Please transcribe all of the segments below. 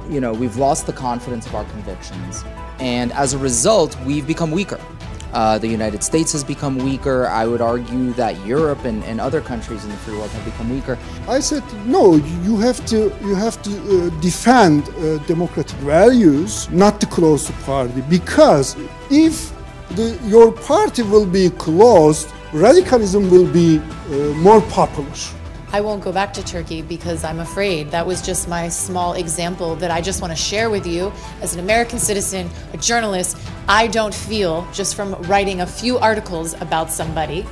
you know, we've lost the confidence of our convictions, and as a result, we've become weaker. The United States has become weaker. I would argue that Europe and other countries in the free world have become weaker. I said, no, you have to defend democratic values, not to close the party, because if your party will be closed, radicalism will be more popular. I won't go back to Turkey because I'm afraid. That was just my small example that I just want to share with you. As an American citizen, a journalist, I don't feel, just from writing a few articles about somebody.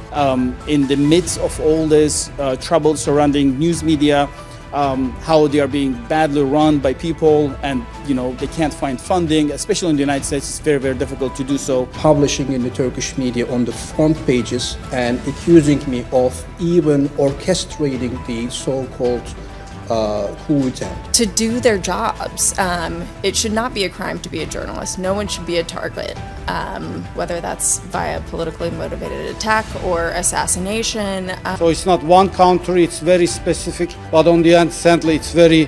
In the midst of all this trouble surrounding news media, how they are being badly run by people, and you know, they can't find funding, especially in the United States. It's very, very difficult to do so. Publishing in the Turkish media on the front pages and accusing me of even orchestrating the so-called coup attempt. To do their jobs, it should not be a crime to be a journalist. No one should be a target, whether that's via politically motivated attack or assassination. So it's not one country, it's very specific, but on the end, sadly, it's very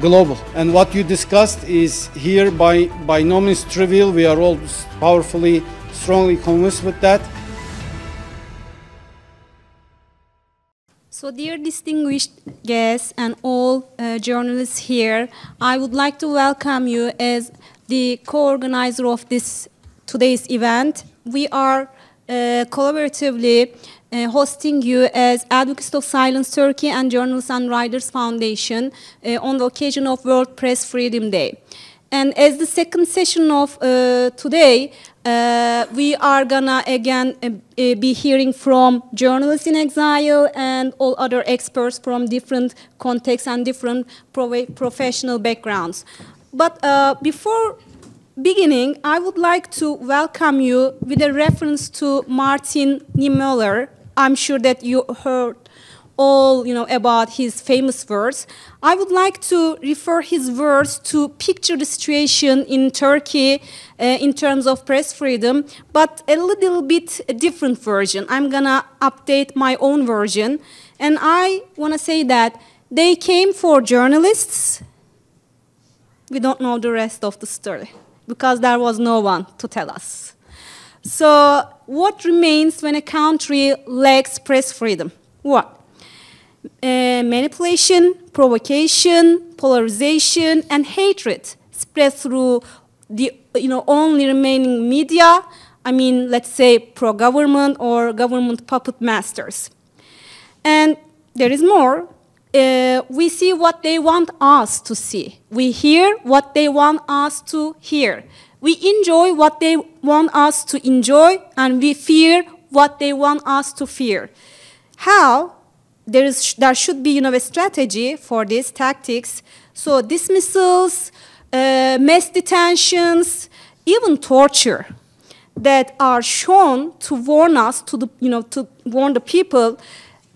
global. And what you discussed is here by no means trivial. We are all powerfully, strongly convinced with that. So dear distinguished guests and all journalists here, I would like to welcome you as the co-organizer of this today's event. We are collaboratively hosting you as Advocates of Silence Turkey and Journalists and Writers Foundation on the occasion of World Press Freedom Day. And as the second session of today, we are gonna again be hearing from journalists in exile and all other experts from different contexts and different professional backgrounds. But before beginning, I would like to welcome you with a reference to Martin Niemöller. I'm sure that you heard all about his famous words. I would like to refer his words to picture the situation in Turkey in terms of press freedom, but a little bit a different version. I'm gonna update my own version, and I wanna say that they came for journalists. We don't know the rest of the story because there was no one to tell us. So what remains when a country lacks press freedom? What? Manipulation, provocation, polarization, and hatred spread through the only remaining media. I mean, let's say pro-government or government puppet masters. And there is more. We see what they want us to see. We hear what they want us to hear. We enjoy what they want us to enjoy, and we fear what they want us to fear. How? There should be a strategy for these tactics. So dismissals, mass detentions, even torture that are shown to warn us, to warn the people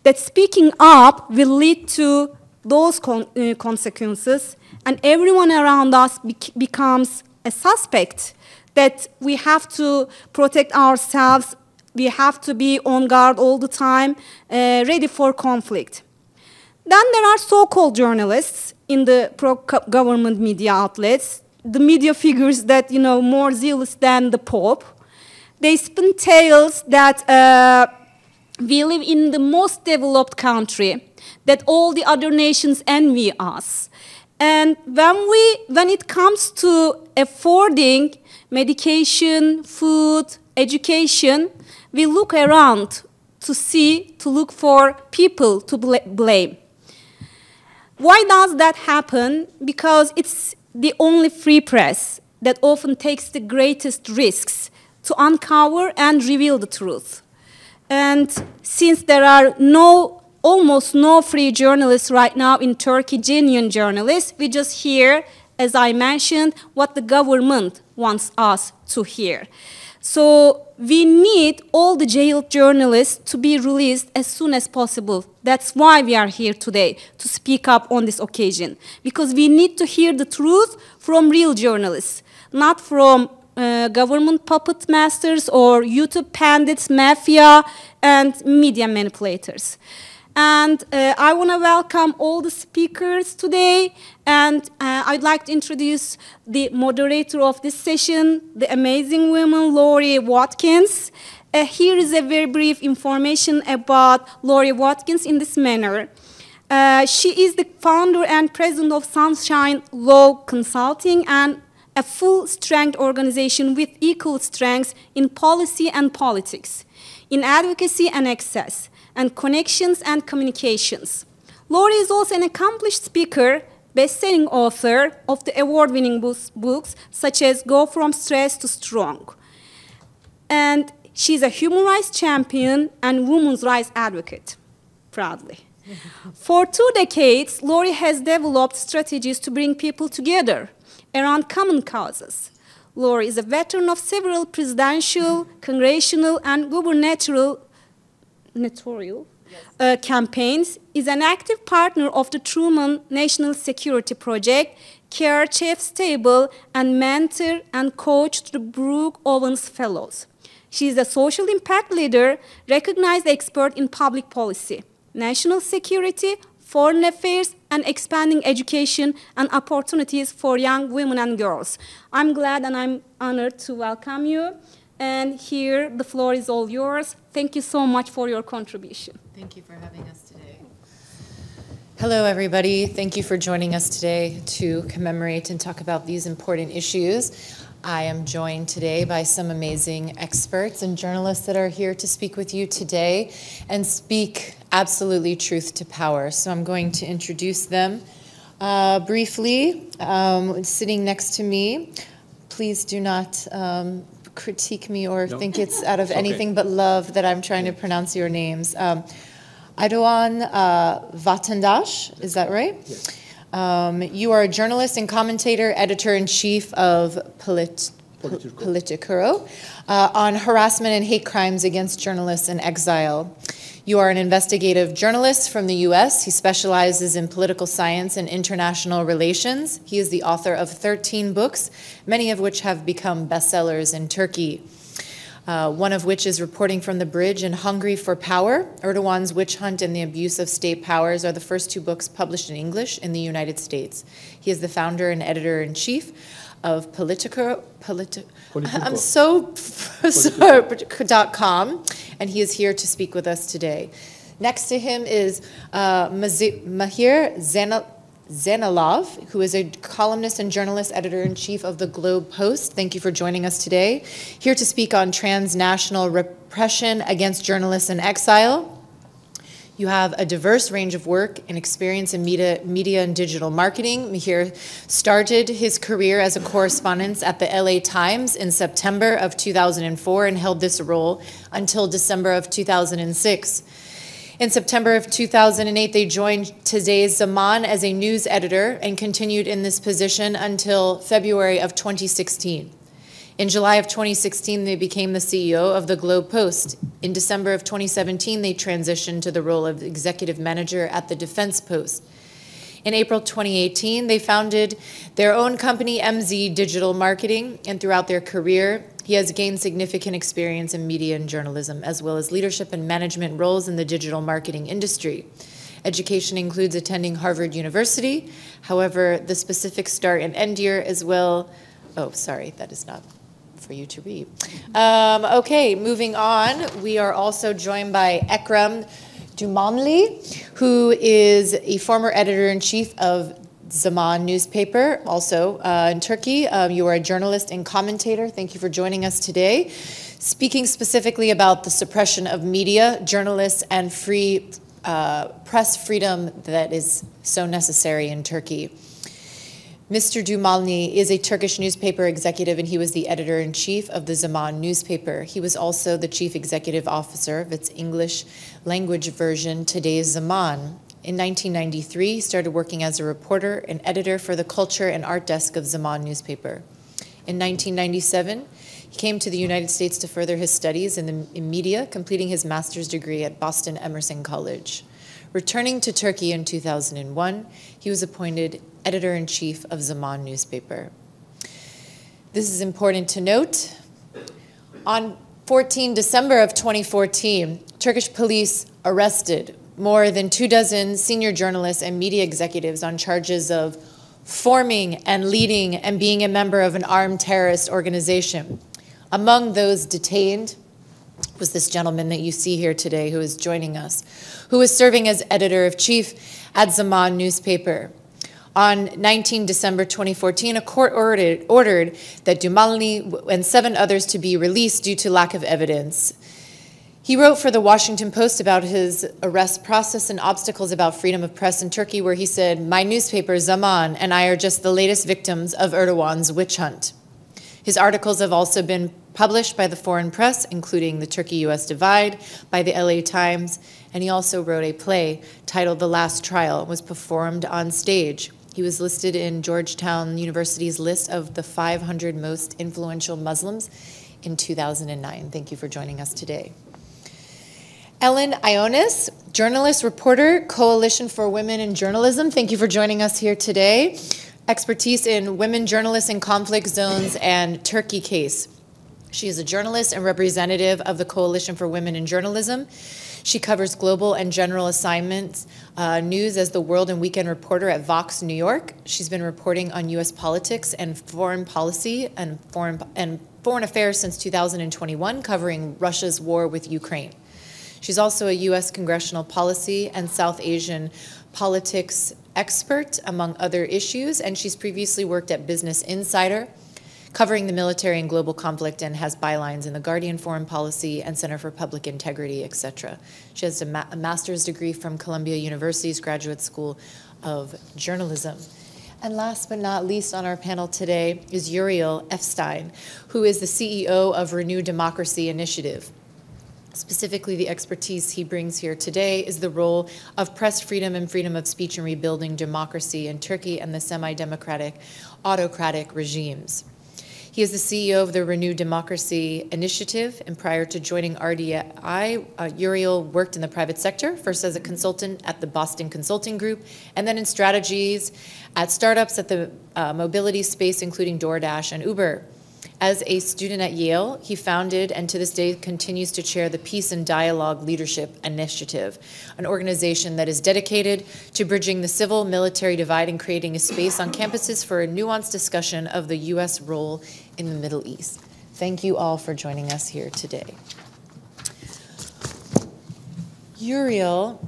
that speaking up will lead to those consequences, and everyone around us becomes a suspect, that we have to protect ourselves. We have to be on guard all the time, ready for conflict. Then there are so-called journalists in the pro-government media outlets, the media figures that, more zealous than the Pope. They spin tales that we live in the most developed country, that all the other nations envy us. And when it comes to affording medication, food, education, we look around to look for people to blame. Why does that happen? Because it's the only free press that often takes the greatest risks to uncover and reveal the truth. And since there are almost no free journalists right now in Turkey, genuine journalists, we just hear, as I mentioned, what the government wants us to hear. So we need all the jailed journalists to be released as soon as possible. That's why we are here today, to speak up on this occasion. Because we need to hear the truth from real journalists, not from government puppet masters or YouTube pandits, mafia, and media manipulators. And I want to welcome all the speakers today. And I'd like to introduce the moderator of this session, the amazing woman, Laurie Watkins. Here is a very brief information about Laurie Watkins in this manner. She is the founder and president of Sunshine Law Consulting, and a full-strength organization with equal strengths in policy and politics, in advocacy and access, and connections and communications. Laurie is also an accomplished speaker, best-selling author of the award-winning books such as Go From Stress to Strong. And she's a human rights champion and women's rights advocate, proudly. For 2 decades, Laurie has developed strategies to bring people together around common causes. Laurie is a veteran of several presidential, congressional, and gubernatorial campaigns, is an active partner of the Truman National Security Project, care chief stable, and mentor and coach to the Brooke Owens Fellows. She is a social impact leader, recognized expert in public policy, national security, foreign affairs, and expanding education and opportunities for young women and girls. I'm glad and I'm honored to welcome you. And here, the floor is all yours. Thank you so much for your contribution. Thank you for having us today. Hello, everybody. Thank you for joining us today to commemorate and talk about these important issues. I am joined today by some amazing experts and journalists that are here to speak with you today and speak absolutely truth to power. So I'm going to introduce them briefly. Sitting next to me, please do not critique me or think it's out of anything but love that I'm trying to pronounce your names. Aydogan Vatandas, is that right? Yes. You are a journalist and commentator, editor-in-chief of Politico on harassment and hate crimes against journalists in exile. You are an investigative journalist from the U.S. He specializes in political science and international relations. He is the author of 13 books, many of which have become bestsellers in Turkey. One of which is Reporting from the Bridge and Hungry for Power. Erdogan's Witch Hunt and the Abuse of State Powers are the first 2 books published in English in the United States. He is the founder and editor-in-chief of Politico. I'm so sorry, .com, and he is here to speak with us today. Next to him is Mahir Zeynalov, who is a columnist and journalist, editor-in-chief of the Globe Post. Thank you for joining us today. Here to speak on transnational repression against journalists in exile. You have a diverse range of work and experience in media and digital marketing. Mahir started his career as a correspondent at the LA Times in September of 2004 and held this role until December of 2006. In September of 2008, they joined today's Zaman as a news editor and continued in this position until February of 2016. In July of 2016, they became the CEO of the Globe Post. In December of 2017, they transitioned to the role of executive manager at the Defense Post. In April 2018, they founded their own company, MZ Digital Marketing, and throughout their career, he has gained significant experience in media and journalism, as well as leadership and management roles in the digital marketing industry. Education includes attending Harvard University. However, the specific start and end year as well. Oh, sorry, that is not for you to read. Okay, moving on. We are also joined by Ekrem Dumanli, who is a former editor-in-chief of Zaman newspaper, also in Turkey. You are a journalist and commentator. Thank you for joining us today. Speaking specifically about the suppression of media, journalists, and free press freedom that is so necessary in Turkey. Mr. Dumanli is a Turkish newspaper executive, and he was the editor-in-chief of the Zaman newspaper. He was also the chief executive officer of its English language version, today's Zaman. In 1993, he started working as a reporter and editor for the culture and art desk of Zaman newspaper. In 1997, he came to the United States to further his studies in media, completing his master's degree at Boston Emerson College. Returning to Turkey in 2001, he was appointed editor-in-chief of Zaman newspaper. This is important to note. On 14 December of 2014, Turkish police arrested more than 24 senior journalists and media executives on charges of forming and leading and being a member of an armed terrorist organization. Among those detained was this gentleman that you see here today who is joining us, who was serving as editor-in-chief at Zaman newspaper. On 19 December 2014, a court ordered that Dumanli and 7 others to be released due to lack of evidence. He wrote for the Washington Post about his arrest process and obstacles about freedom of press in Turkey, where he said, "My newspaper, Zaman, and I are just the latest victims of Erdogan's witch hunt." His articles have also been published by the foreign press, including The Turkey-US Divide, by the LA Times, and he also wrote a play titled The Last Trial, was performed on stage. He was listed in Georgetown University's list of the 500 most influential Muslims in 2009. Thank you for joining us today. Ellen Ionis, journalist, reporter, Coalition for Women in Journalism. Thank you for joining us here today. Expertise in women journalists in conflict zones and Turkey case. She is a journalist and representative of the Coalition for Women in Journalism. She covers global and general assignments news as the World and Weekend reporter at Vox New York. She's been reporting on U.S. politics and foreign policy and foreign affairs since 2021, covering Russia's war with Ukraine. She's also a U.S. congressional policy and South Asian politics expert, among other issues, and she's previously worked at Business Insider, covering the military and global conflict, and has bylines in The Guardian, Foreign Policy, and Center for Public Integrity, etc. She has a master's degree from Columbia University's Graduate School of Journalism. And last but not least on our panel today is Uriel Epstein, who is the CEO of Renew Democracy Initiative. Specifically, the expertise he brings here today is the role of press freedom and freedom of speech in rebuilding democracy in Turkey and the semi-democratic, autocratic regimes. He is the CEO of the Renew Democracy Initiative, and prior to joining RDI, Uriel worked in the private sector, first as a consultant at the Boston Consulting Group, and then in strategies at startups at the mobility space, including DoorDash and Uber. As a student at Yale, he founded and to this day continues to chair the Peace and Dialogue Leadership Initiative, an organization that is dedicated to bridging the civil-military divide and creating a space on campuses for a nuanced discussion of the U.S. role in the Middle East. Thank you all for joining us here today. Uriel,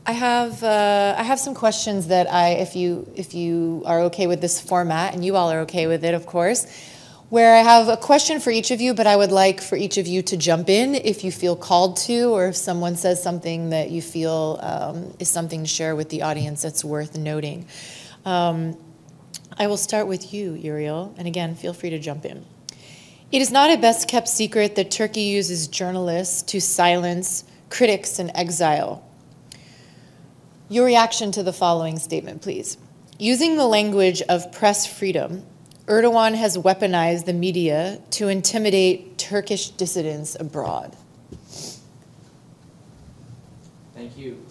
I have some questions that if you are okay with this format, and you all are okay with it, of course, where I have a question for each of you, but I would like for each of you to jump in if you feel called to, or if someone says something that you feel is something to share with the audience that's worth noting. I will start with you, Uriel, and again, feel free to jump in. It is not a best-kept secret that Turkey uses journalists to silence critics in exile. Your reaction to the following statement, please. Using the language of press freedom, Erdogan has weaponized the media to intimidate Turkish dissidents abroad. Thank you.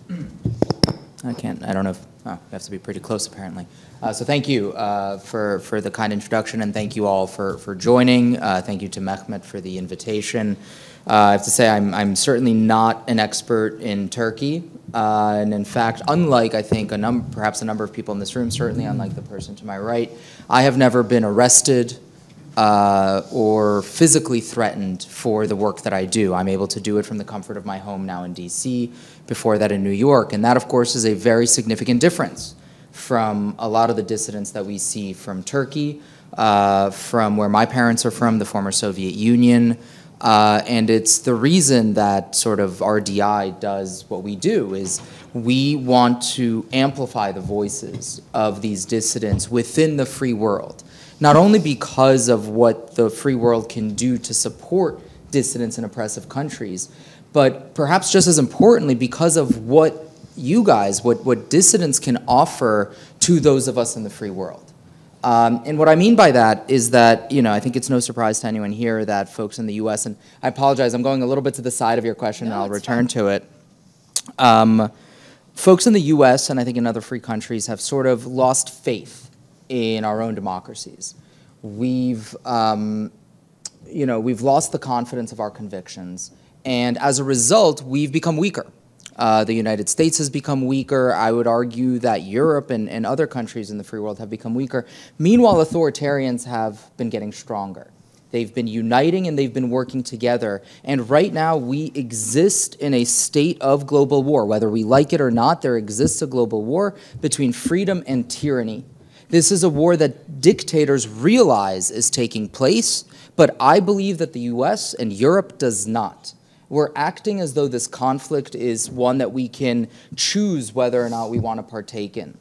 I don't know if, we have to be pretty close apparently. So thank you for the kind introduction, and thank you all for joining. Thank you to Mehmet for the invitation. I have to say I'm certainly not an expert in Turkey. And in fact, unlike I think perhaps a number of people in this room, certainly unlike the person to my right, I have never been arrested or physically threatened for the work that I do. I'm able to do it from the comfort of my home now in DC, before that in New York. And that, of course, is a very significant difference from a lot of the dissidents that we see from Turkey, from where my parents are from, the former Soviet Union. And it's the reason that sort of RDI does what we do, is we want to amplify the voices of these dissidents within the free world, not only because of what the free world can do to support dissidents in oppressive countries, but perhaps just as importantly, because of what you guys, what dissidents can offer to those of us in the free world. And what I mean by that is that, I think it's no surprise to anyone here that folks in the U.S., and I apologize, I'm going a little bit to the side of your question, and I'll return to it. Folks in the U.S. and I think in other free countries have sort of lost faith in our own democracies. We've lost the confidence of our convictions, and as a result, we've become weaker. The United States has become weaker. I would argue that Europe and other countries in the free world have become weaker. Meanwhile, authoritarians have been getting stronger. They've been uniting and they've been working together. And right now, we exist in a state of global war. Whether we like it or not, there exists a global war between freedom and tyranny. This is a war that dictators realize is taking place, but I believe that the US and Europe does not. We're acting as though this conflict is one that we can choose whether or not we want to partake in.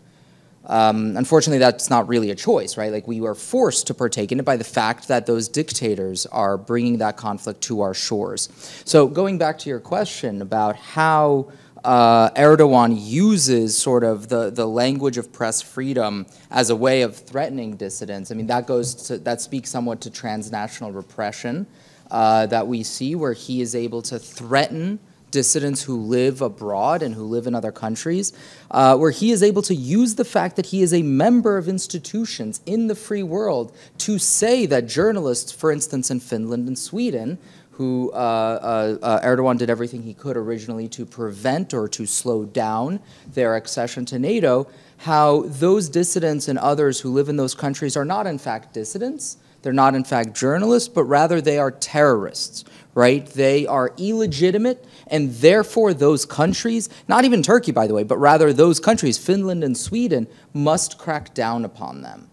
Unfortunately, that's not really a choice, right? Like, we are forced to partake in it by the fact that those dictators are bringing that conflict to our shores. So going back to your question about how Erdogan uses sort of the language of press freedom as a way of threatening dissidents, I mean, that speaks somewhat to transnational repression that we see, where he is able to threaten dissidents who live abroad and who live in other countries, where he is able to use the fact that he is a member of institutions in the free world to say that journalists, for instance, in Finland and Sweden, who Erdogan did everything he could originally to prevent or to slow down their accession to NATO, how those dissidents and others who live in those countries are not in fact dissidents, they're not in fact journalists, but rather they are terrorists, right? They are illegitimate, and therefore those countries, not even Turkey, by the way, but rather those countries, Finland and Sweden, must crack down upon them.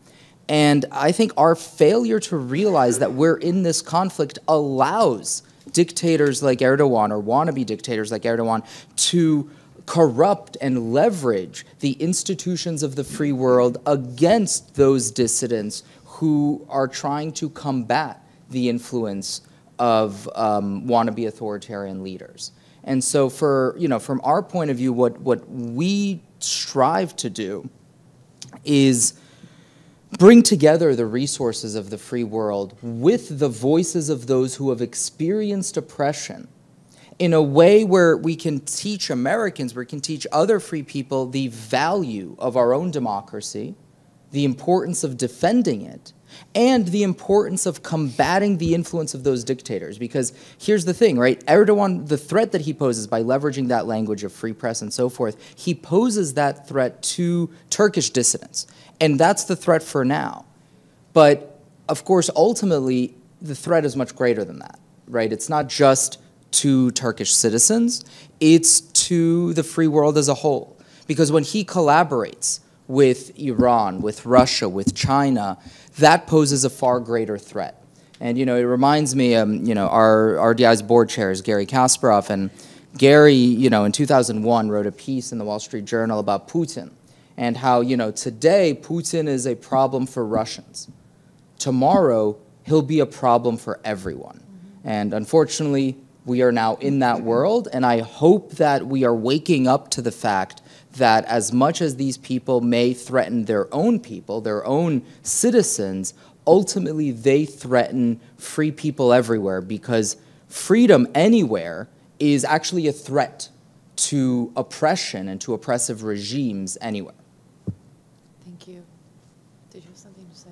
And I think our failure to realize that we're in this conflict allows dictators like Erdogan, or wannabe dictators like Erdogan, to corrupt and leverage the institutions of the free world against those dissidents who are trying to combat the influence of wannabe authoritarian leaders. And so from our point of view, what we strive to do is bring together the resources of the free world with the voices of those who have experienced oppression in a way where we can teach Americans, we can teach other free people the value of our own democracy, the importance of defending it, and the importance of combating the influence of those dictators. Because here's the thing, right? Erdogan, the threat that he poses by leveraging that language of free press and so forth, he poses that threat to Turkish dissidents. And that's the threat for now. But of course, ultimately, the threat is much greater than that, right? It's not just to Turkish citizens, it's to the free world as a whole. Because when he collaborates with Iran, with Russia, with China, that poses a far greater threat. And, it reminds me, our RDI's board chair is Gary Kasparov, and Gary, in 2001 wrote a piece in the Wall Street Journal about Putin and how, today Putin is a problem for Russians. Tomorrow, he'll be a problem for everyone. And unfortunately, we are now in that world, and I hope that we are waking up to the fact that as much as these people may threaten their own people, their own citizens, ultimately they threaten free people everywhere, because freedom anywhere is actually a threat to oppression and to oppressive regimes anywhere. Thank you. Did you have something to say?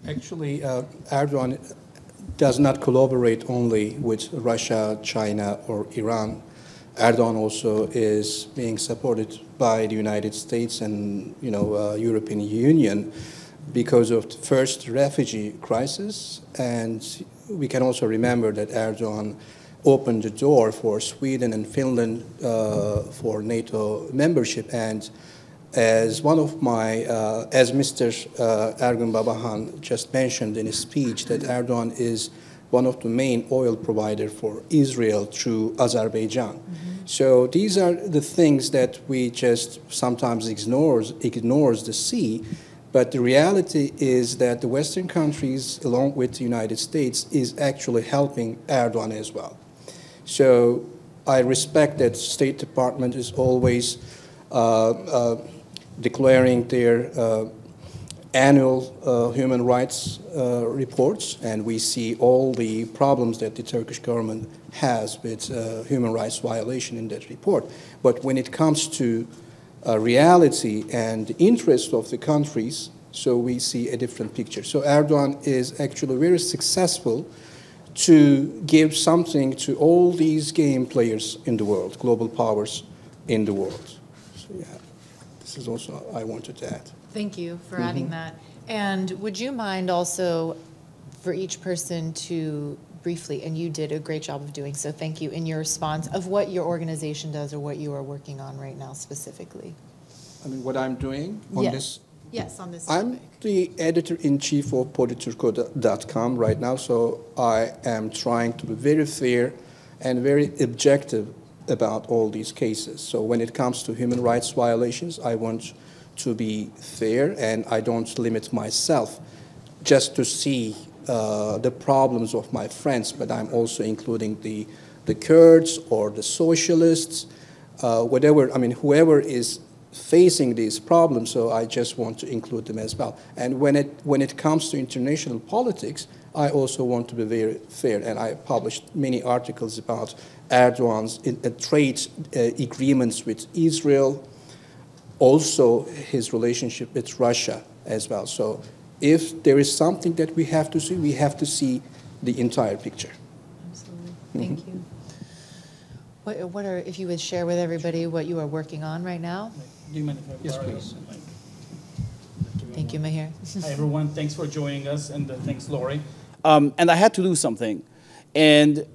Actually, Erdogan does not collaborate only with Russia, China, or Iran. Erdogan also is being supported by the United States and European Union because of the first refugee crisis, and we can also remember that Erdogan opened the door for Sweden and Finland for NATO membership. And as one of my, as Mr. Ergun Babahan just mentioned in his speech, that Erdogan is one of the main oil provider for Israel through Azerbaijan. Mm-hmm. So these are the things that we just sometimes ignores to see, but the reality is that the Western countries, along with the United States, is actually helping Erdogan as well. So I respect that State Department is always declaring their annual human rights reports, and we see all the problems that the Turkish government has with human rights violation in that report. But when it comes to reality and the interest of the countries, so we see a different picture. So Erdogan is actually very successful to give something to all these game players in the world, global powers in the world. So yeah, this is also I wanted to add. Thank you for adding that. And would you mind also for each person to briefly, and you did a great job of doing so, thank you, in your response of what your organization does or what you are working on right now specifically? I mean, what I'm doing on this? Yes, on this I'm topic. the editor-in-chief of Politurco.com right now, so I am trying to be very fair and very objective about all these cases. So when it comes to human rights violations, I want to be fair, and I don't limit myself just to see the problems of my friends, but I'm also including the Kurds or the socialists, whatever, I mean, whoever is facing these problems, so I just want to include them as well. And when it comes to international politics, I also want to be very fair, and I published many articles about Erdogan's trade agreements with Israel, also his relationship with Russia as well. So if there is something that we have to see the entire picture. Absolutely. Thank you. What are, if you would share with everybody what you are working on right now? Do you mind if I Yes, borrow please. the mic? Thank you, Mahir. Hi, everyone. Thanks for joining us, and thanks, Laurie. And I had to do something. And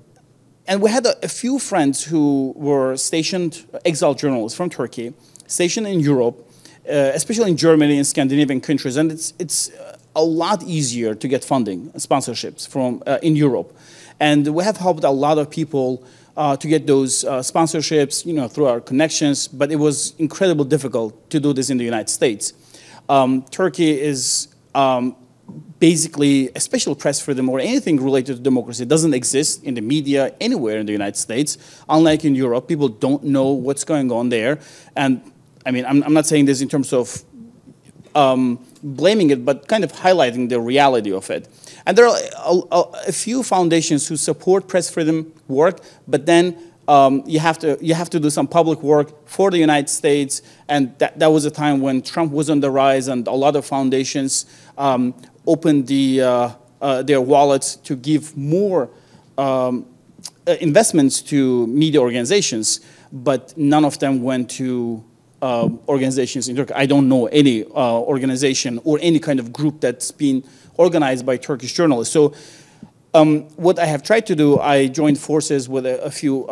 we had a few friends who were stationed, exile journalists from Turkey, stationed in Europe, especially in Germany and Scandinavian countries. And it's a lot easier to get funding, sponsorships from in Europe. And we have helped a lot of people to get those sponsorships, you know, through our connections, but it was incredibly difficult to do this in the United States. Turkey is basically a special press freedom or anything related to democracy doesn't exist in the media anywhere in the United States. Unlike in Europe, people don't know what's going on there. And I mean, I'm not saying this in terms of blaming it, but kind of highlighting the reality of it. And there are a few foundations who support press freedom work, but then you have to do some public work for the United States, and that was a time when Trump was on the rise, and a lot of foundations opened their wallets to give more investments to media organizations, but none of them went to organizations in Turkey. I don't know any organization or any kind of group that's been organized by Turkish journalists. So what I have tried to do, I joined forces with a few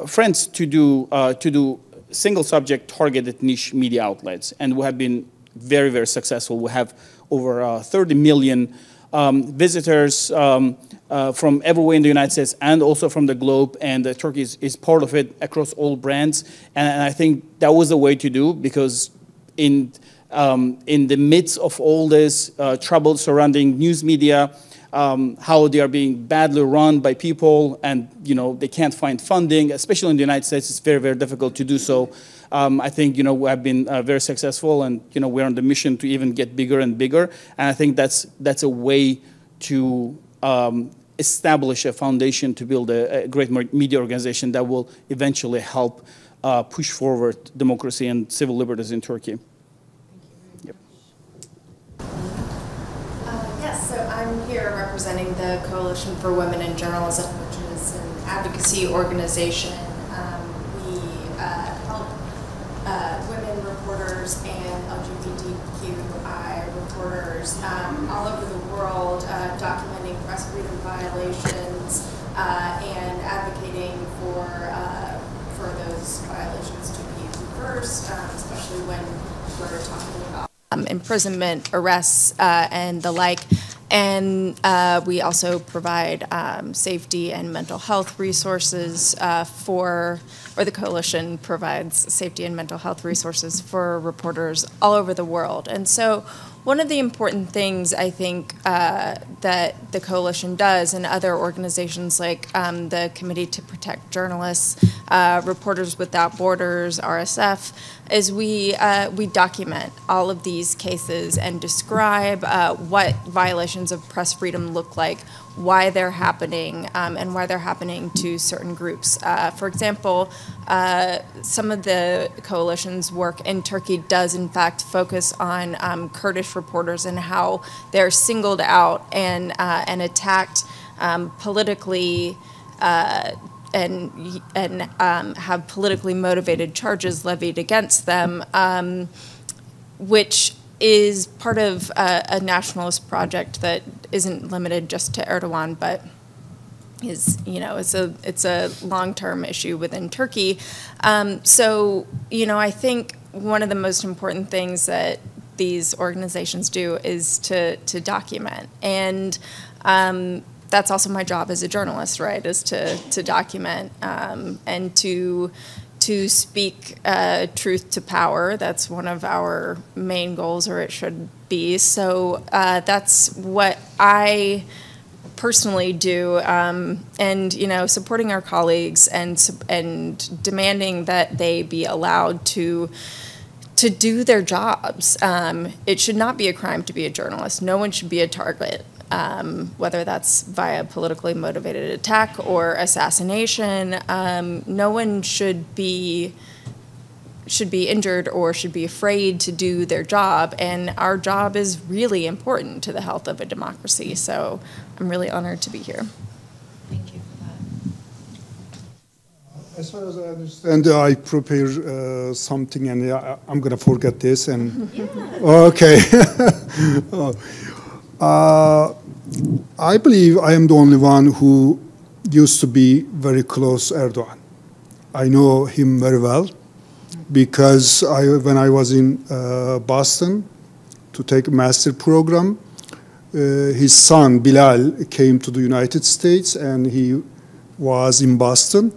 friends to do single subject targeted niche media outlets, and we have been very, very successful. We have over 30 million visitors from everywhere in the United States and also from the globe, and Turkey is part of it across all brands. And I think that was the way to do, because in the midst of all this trouble surrounding news media, how they are being badly run by people, and they can't find funding, especially in the United States, it's very, very difficult to do so. I think we have been very successful, and we're on the mission to even get bigger and bigger. And I think that's a way to establish a foundation to build a great media organization that will eventually help push forward democracy and civil liberties in Turkey. Yep. Yes, so I'm here representing the Coalition for Women in Journalism, which is an advocacy organization. We help women reporters and LGBTQI reporters all over the world documenting press freedom violations and advocating for those violations to be reversed, especially when we're talking about imprisonment, arrests, and the like. And we also provide safety and mental health resources or the coalition provides safety and mental health resources for reporters all over the world. And so one of the important things I think that the coalition does, and other organizations like the Committee to Protect Journalists, Reporters Without Borders, RSF, is we document all of these cases and describe what violations of press freedom look like, why they're happening, and why they're happening to certain groups. For example, some of the coalition's work in Turkey does in fact focus on Kurdish reporters and how they're singled out and attacked politically and have politically motivated charges levied against them, which is part of a nationalist project that isn't limited just to Erdogan, but is, you know, it's a long-term issue within Turkey. So, you know, I think one of the most important things that these organizations do is to document, and that's also my job as a journalist, right? Is to document and to speak truth to power. That's one of our main goals, or it should be. So that's what I personally do, and you know, supporting our colleagues and demanding that they be allowed to do their jobs. It should not be a crime to be a journalist. No one should be a target. Whether that's via politically motivated attack or assassination, no one should be injured or should be afraid to do their job, and our job is really important to the health of a democracy. So I'm really honored to be here. Thank you for that. As far as I understand, I prepare something, and I'm going to forget this. And okay. I believe I am the only one who used to be very close to Erdogan. I know him very well because when I was in Boston to take a master program, his son Bilal came to the United States and he was in Boston.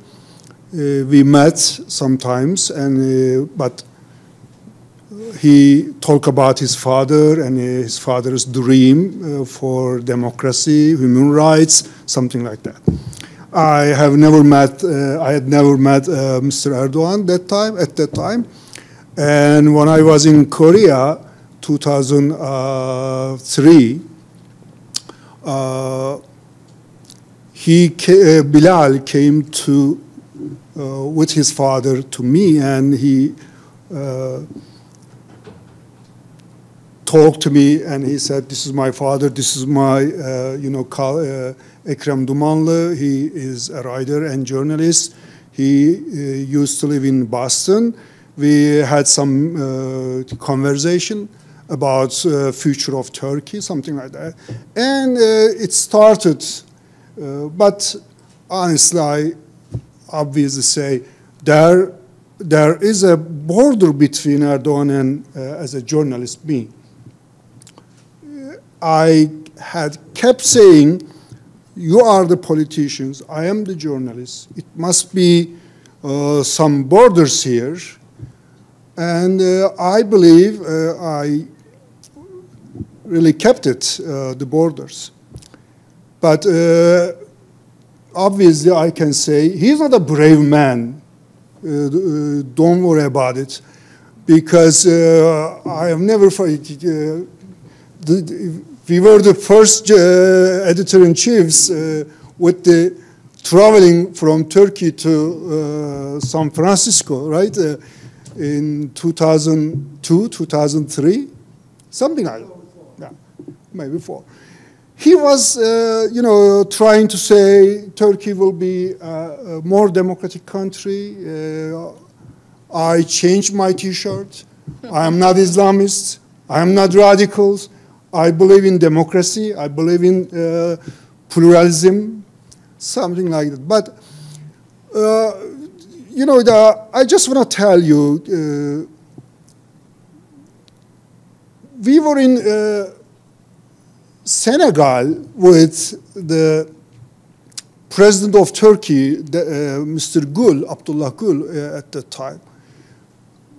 We met sometimes, but he talked about his father and his father's dream for democracy, human rights, something like that. I had never met Mr. Erdogan at that time. And when I was in Korea, 2003, Bilal came with his father to me, and he talked to me, and he said, "This is my father. This is my, Ekrem Dumanli. He is a writer and journalist. He used to live in Boston. We had some conversation about future of Turkey, something like that, and it started. But honestly, I obviously say there is a border between Erdogan and as a journalist, me. I had kept saying, you are the politicians, I am the journalist. It must be some borders here. And I believe I really kept it, the borders. But obviously I can say, he's not a brave man. Don't worry about it. Because I have never, we were the first editor-in-chiefs with the traveling from Turkey to San Francisco, right? In 2002, 2003, something like that. Yeah, maybe 4. He was, trying to say Turkey will be a more democratic country. I changed my T-shirt. I am not Islamist. I am not radicals. I believe in democracy. I believe in pluralism, something like that. But, I just want to tell you, we were in Senegal with the president of Turkey, Mr. Gül, Abdullah Gül, at the time.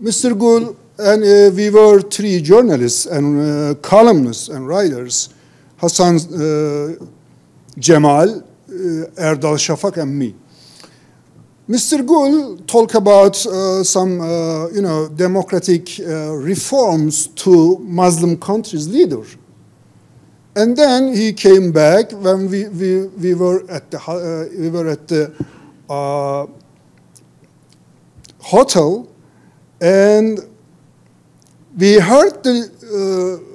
Mr. Gül, and we were 3 journalists and columnists and writers, Hassan Cemal, Erdal Şafak, and me. Mr. Gül talked about some, democratic reforms to Muslim countries' leader. And then he came back when we were at the hotel, and we heard the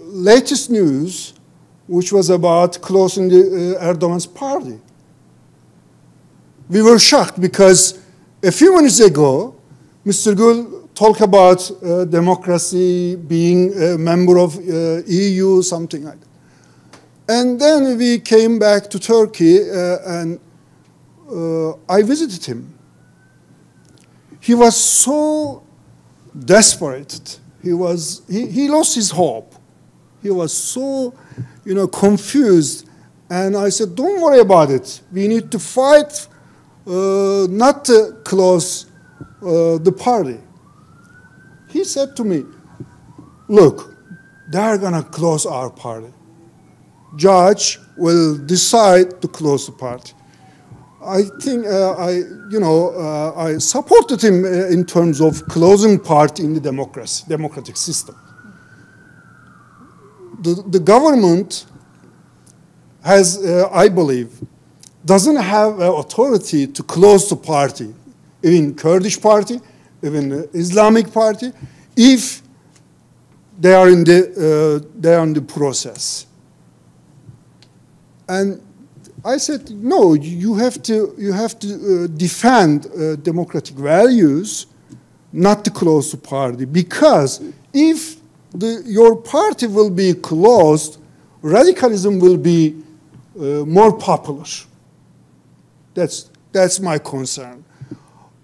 latest news which was about closing Erdogan's party. We were shocked because a few minutes ago, Mr. Gül talked about democracy, being a member of EU, something like that. And then we came back to Turkey and I visited him. He was so desperate. He lost his hope. He was so, confused. And I said, don't worry about it. We need to fight not to close the party. He said to me, look, they're going to close our party. Judge will decide to close the party. I think I supported him in terms of closing party in the democratic system. The government has, I believe, doesn't have authority to close the party, even Kurdish party, even Islamic party, if they are in the process. And I said, no, you have to defend democratic values, not to close the party, because if your party will be closed, radicalism will be more popular. That's my concern.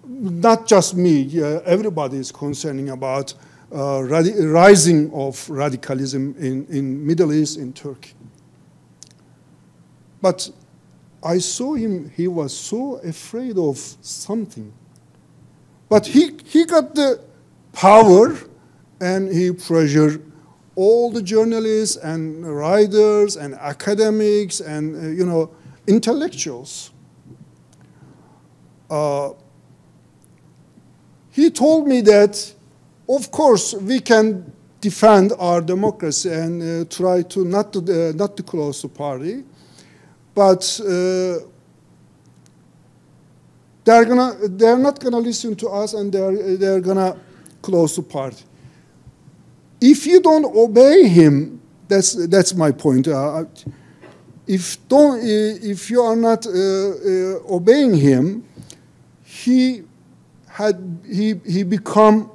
Not just me, everybody is concerning about rising of radicalism in Middle East, in Turkey. But I saw him, he was so afraid of something. But he got the power and he pressured all the journalists and writers and academics and, intellectuals. He told me that, of course, we can defend our democracy and try to not to close the party, but they're not gonna listen to us, and they're gonna close the party. If you don't obey him, that's my point. If you are not obeying him, he become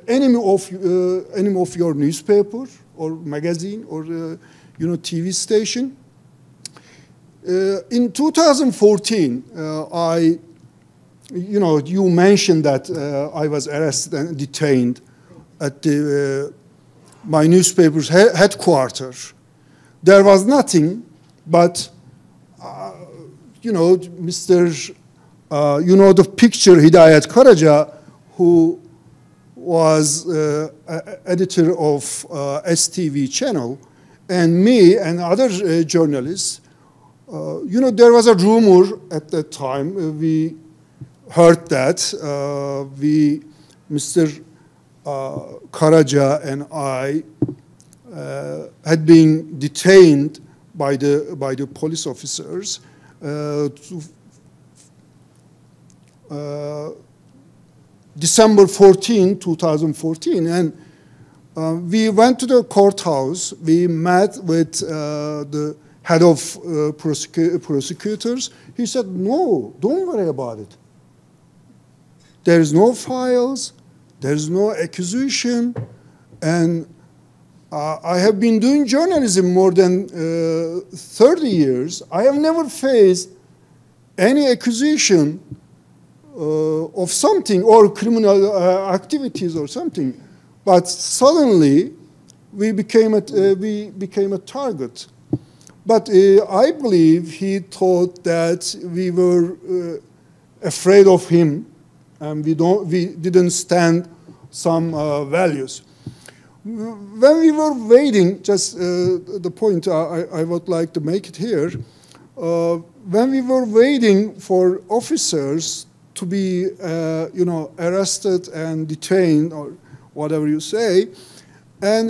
enemy of your newspaper or magazine or TV station. In 2014, you mentioned that I was arrested and detained at my newspaper's headquarters. There was nothing, but Mr. The picture Hidayet Karaca, who was editor of STV channel, and me and other journalists, there was a rumor at that time. We heard that Mr. Karaca and I had been detained by the police officers December 14, 2014, and we went to the courthouse. We met with the head of prosecutors. He said, no, don't worry about it. There's no files, there's no accusation, and I have been doing journalism more than 30 years. I have never faced any accusation of something or criminal activities or something, but suddenly we became a target. But I believe he thought that we were afraid of him, and we didn't stand some values. When we were waiting, just the point I would like to make it here, when we were waiting for officers to be, arrested and detained, or whatever you say, and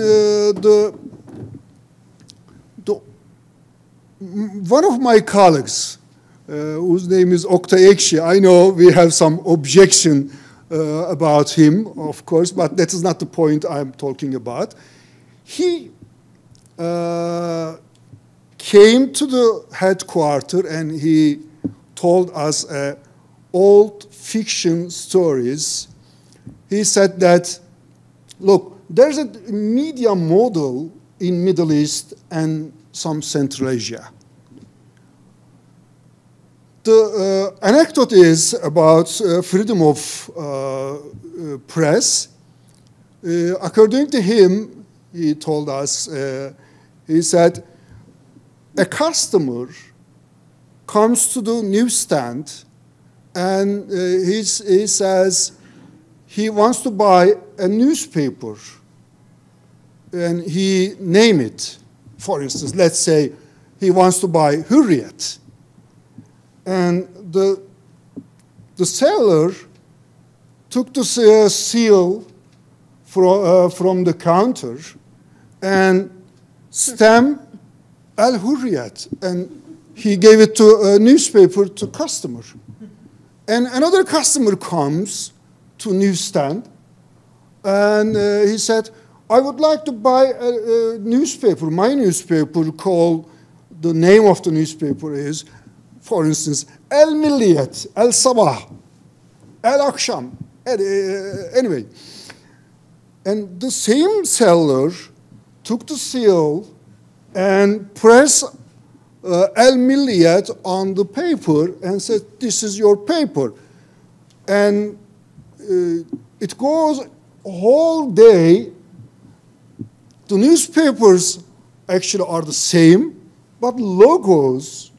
one of my colleagues, whose name is Oktay Ekşi, I know we have some objection about him, of course, but that is not the point I'm talking about. He came to the headquarters and he told us old fiction stories. He said that, look, there's a media model in Middle East and some Central Asia. The anecdote is about freedom of press. According to him, he told us, he said, a customer comes to the newsstand and he says he wants to buy a newspaper and he name it. For instance, let's say he wants to buy Hürriyet. And the seller took the seal from the counter and stamped Al-Hurriyat, and he gave it to a newspaper to customer. And another customer comes to newsstand, and he said, I would like to buy a newspaper, my newspaper called, the name of the newspaper is, for instance, El-Milliyet, El-Sabah, El-Akşam, anyway. And the same seller took the seal and pressed El-Milliyet on the paper and said, this is your paper. And it goes a whole day. The newspapers actually are the same, but logos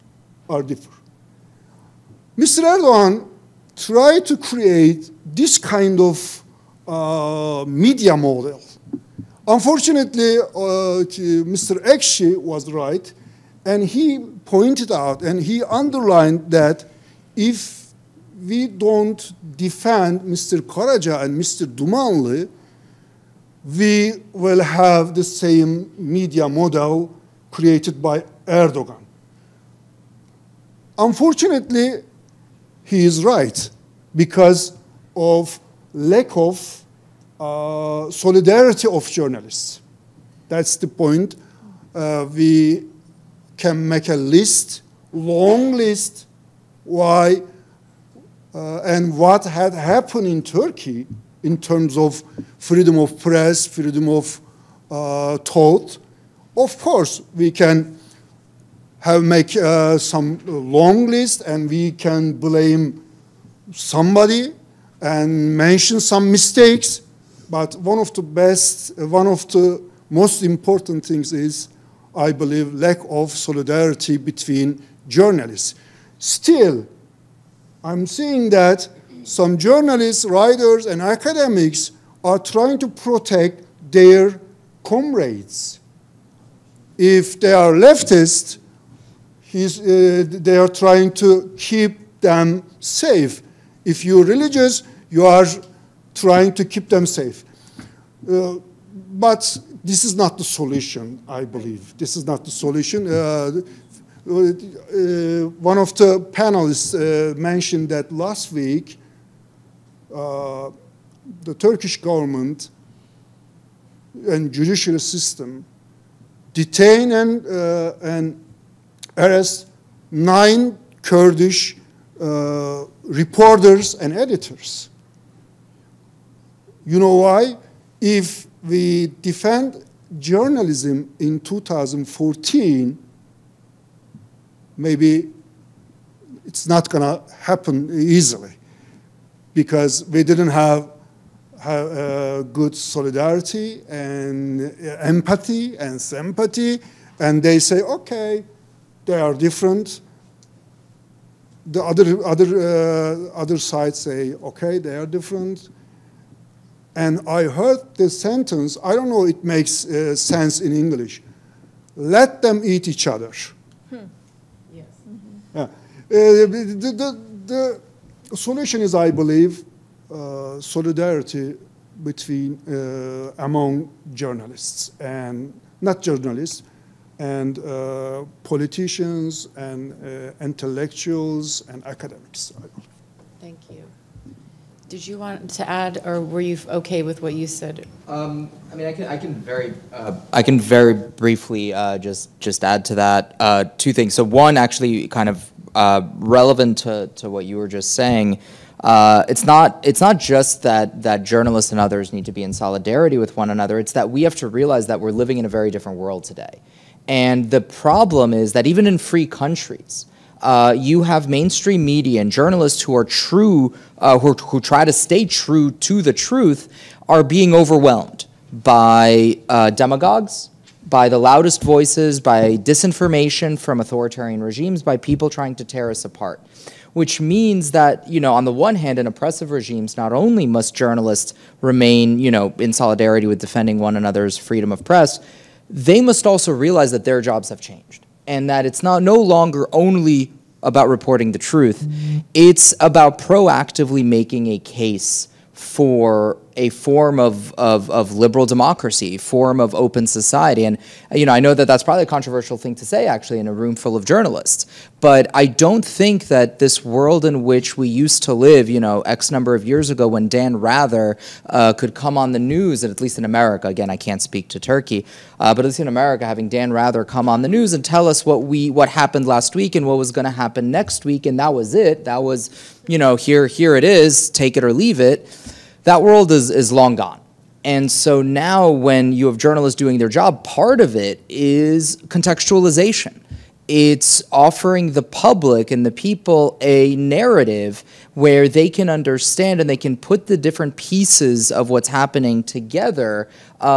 are different. Mr. Erdogan tried to create this kind of media model. Unfortunately, Mr. Ekşi was right, and he pointed out and he underlined that if we don't defend Mr. Karaca and Mr. Dumanli, we will have the same media model created by Erdogan. Unfortunately, he is right because of lack of solidarity of journalists. That's the point. We can make a list, long list, why and what had happened in Turkey in terms of freedom of press, freedom of thought. Of course, we can make some long list and we can blame somebody and mention some mistakes, but one of the most important things is, I believe, lack of solidarity between journalists. Still, I'm seeing that some journalists, writers, and academics are trying to protect their comrades. If they are leftist, they are trying to keep them safe. If you're religious, you are trying to keep them safe. But this is not the solution, I believe. This is not the solution. One of the panelists mentioned that last week, the Turkish government and judicial system detain and arrest 9 Kurdish reporters and editors. You know why? If we defend journalism in 2014, maybe it's not going to happen easily because we didn't have good solidarity and empathy and sympathy, and they say, okay, they are different. The other side say, okay, they are different. And I heard the sentence, I don't know, it makes sense in English. Let them eat each other. Yes. Mm-hmm. Yeah. The solution is, I believe, solidarity between, among journalists, and not journalists, and politicians, and intellectuals, and academics. Thank you. Did you want to add, or were you okay with what you said? I mean, I can very briefly just add to that two things. So one, actually, kind of relevant to what you were just saying. It's not just that journalists and others need to be in solidarity with one another. It's that we have to realize that we're living in a very different world today, and the problem is that even in free countries, you have mainstream media and journalists who are true, who try to stay true to the truth, are being overwhelmed by demagogues, by the loudest voices, by disinformation from authoritarian regimes, by people trying to tear us apart. Which means that, you know, on the one hand, in oppressive regimes, not only must journalists remain, you know, in solidarity with defending one another's freedom of press, they must also realize that their jobs have changed, and that it's no longer only about reporting the truth. It's about proactively making a case for a form of liberal democracy, a form of open society. And, you know, I know that that's probably a controversial thing to say, actually, in a room full of journalists. But I don't think that this world in which we used to live, you know, X number of years ago, when Dan Rather could come on the news, at least in America, again, I can't speak to Turkey, but at least in America, having Dan Rather come on the news and tell us what happened last week and what was going to happen next week, and that was it. That was, you know, here it is, take it or leave it. That world is long gone. And so now when you have journalists doing their job, part of it is contextualization. It's offering the public and the people a narrative where they can understand and they can put the different pieces of what's happening together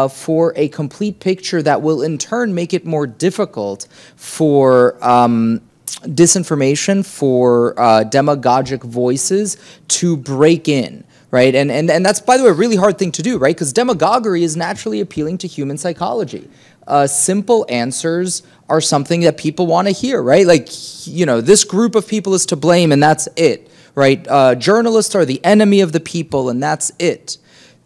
for a complete picture that will in turn make it more difficult for disinformation, for demagogic voices to break in. Right, and that's, by the way, a really hard thing to do, right? Because demagoguery is naturally appealing to human psychology. Simple answers are something that people want to hear, right? Like, you know, this group of people is to blame, and that's it, right? Journalists are the enemy of the people, and that's it.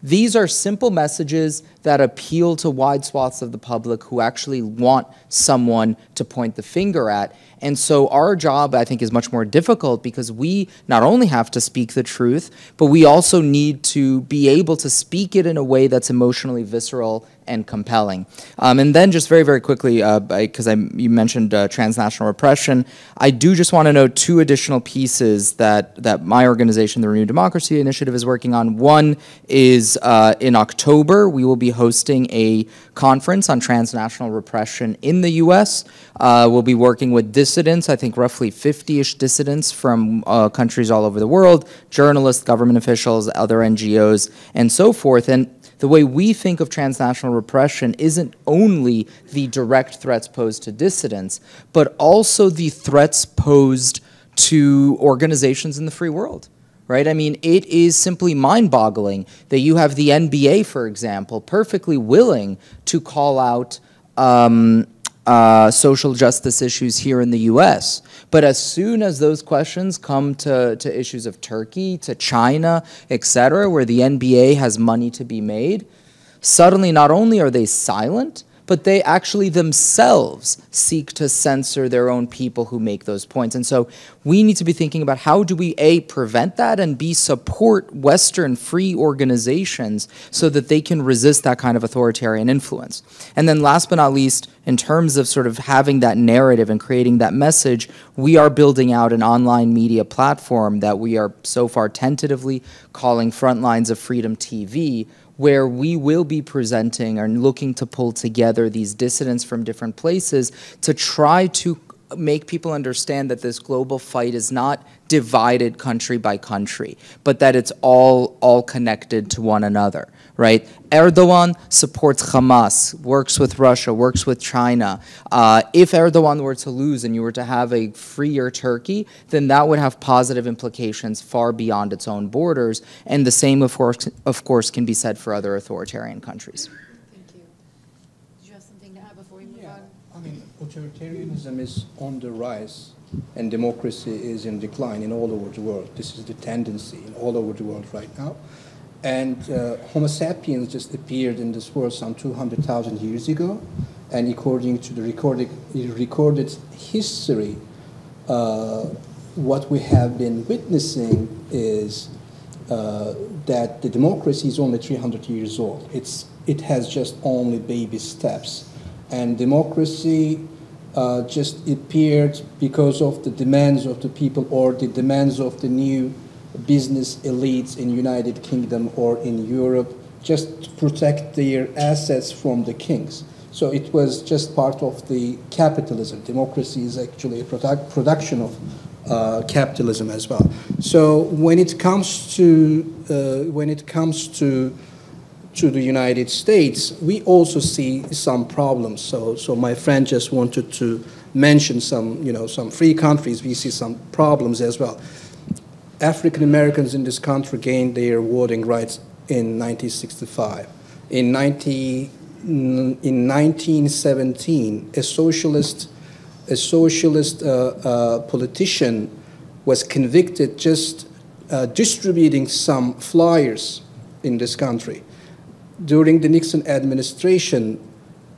These are simple messages that appeal to wide swaths of the public who actually want someone to point the finger at. And so our job, I think, is much more difficult because we not only have to speak the truth, but we also need to be able to speak it in a way that's emotionally visceral and compelling. And then just very, very quickly, because you mentioned transnational repression, I do just want to note two additional pieces that my organization, the Renewed Democracy Initiative, is working on. One is in October, we will be hosting a conference on transnational repression in the U.S. We'll be working with dissidents, I think roughly 50-ish dissidents from countries all over the world, journalists, government officials, other NGOs, and so forth. And the way we think of transnational repression isn't only the direct threats posed to dissidents, but also the threats posed to organizations in the free world. Right? I mean, it is simply mind-boggling that you have the NBA, for example, perfectly willing to call out social justice issues here in the U.S. But as soon as those questions come to issues of Turkey, to China, etc., where the NBA has money to be made, suddenly not only are they silent, but they actually themselves seek to censor their own people who make those points. And so we need to be thinking about how do we, A, prevent that, and B, support Western free organizations so that they can resist that kind of authoritarian influence. And then last but not least, in terms of sort of having that narrative and creating that message, we are building out an online media platform that we are so far tentatively calling Frontlines of Freedom TV, where we will be presenting and looking to pull together these dissidents from different places to try to make people understand that this global fight is not divided country by country, but that it's all connected to one another, right? Erdogan supports Hamas, works with Russia, works with China. If Erdogan were to lose and you were to have a freer Turkey, then that would have positive implications far beyond its own borders, and the same, of course, can be said for other authoritarian countries. Thank you. Did you have something to add before we move on? I mean, authoritarianism is on the rise, and democracy is in decline in all over the world. This is the tendency in all over the world right now. And Homo sapiens just appeared in this world some 200,000 years ago, and according to the recorded history, what we have been witnessing is that the democracy is only 300 years old. It has just only baby steps. And democracy just appeared because of the demands of the people or the demands of the new business elites in United Kingdom or in Europe, just to protect their assets from the kings. So it was just part of the capitalism. Democracy is actually a production of capitalism as well. So when it comes to the United States, we also see some problems. So my friend just wanted to mention some free countries. We see some problems as well. African Americans in this country gained their voting rights in 1965. In 1917, a socialist politician was convicted just distributing some flyers in this country. During the Nixon administration,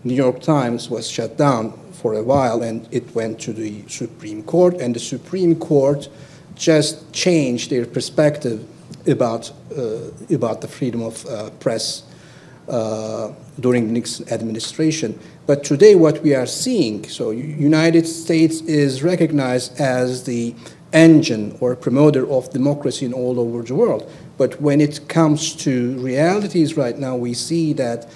New York Times was shut down for a while, and it went to the Supreme Court, and the Supreme Court just changed their perspective about the freedom of press during the Nixon administration. But today what we are seeing, so United States is recognized as the engine or promoter of democracy in all over the world. But when it comes to realities right now, we see that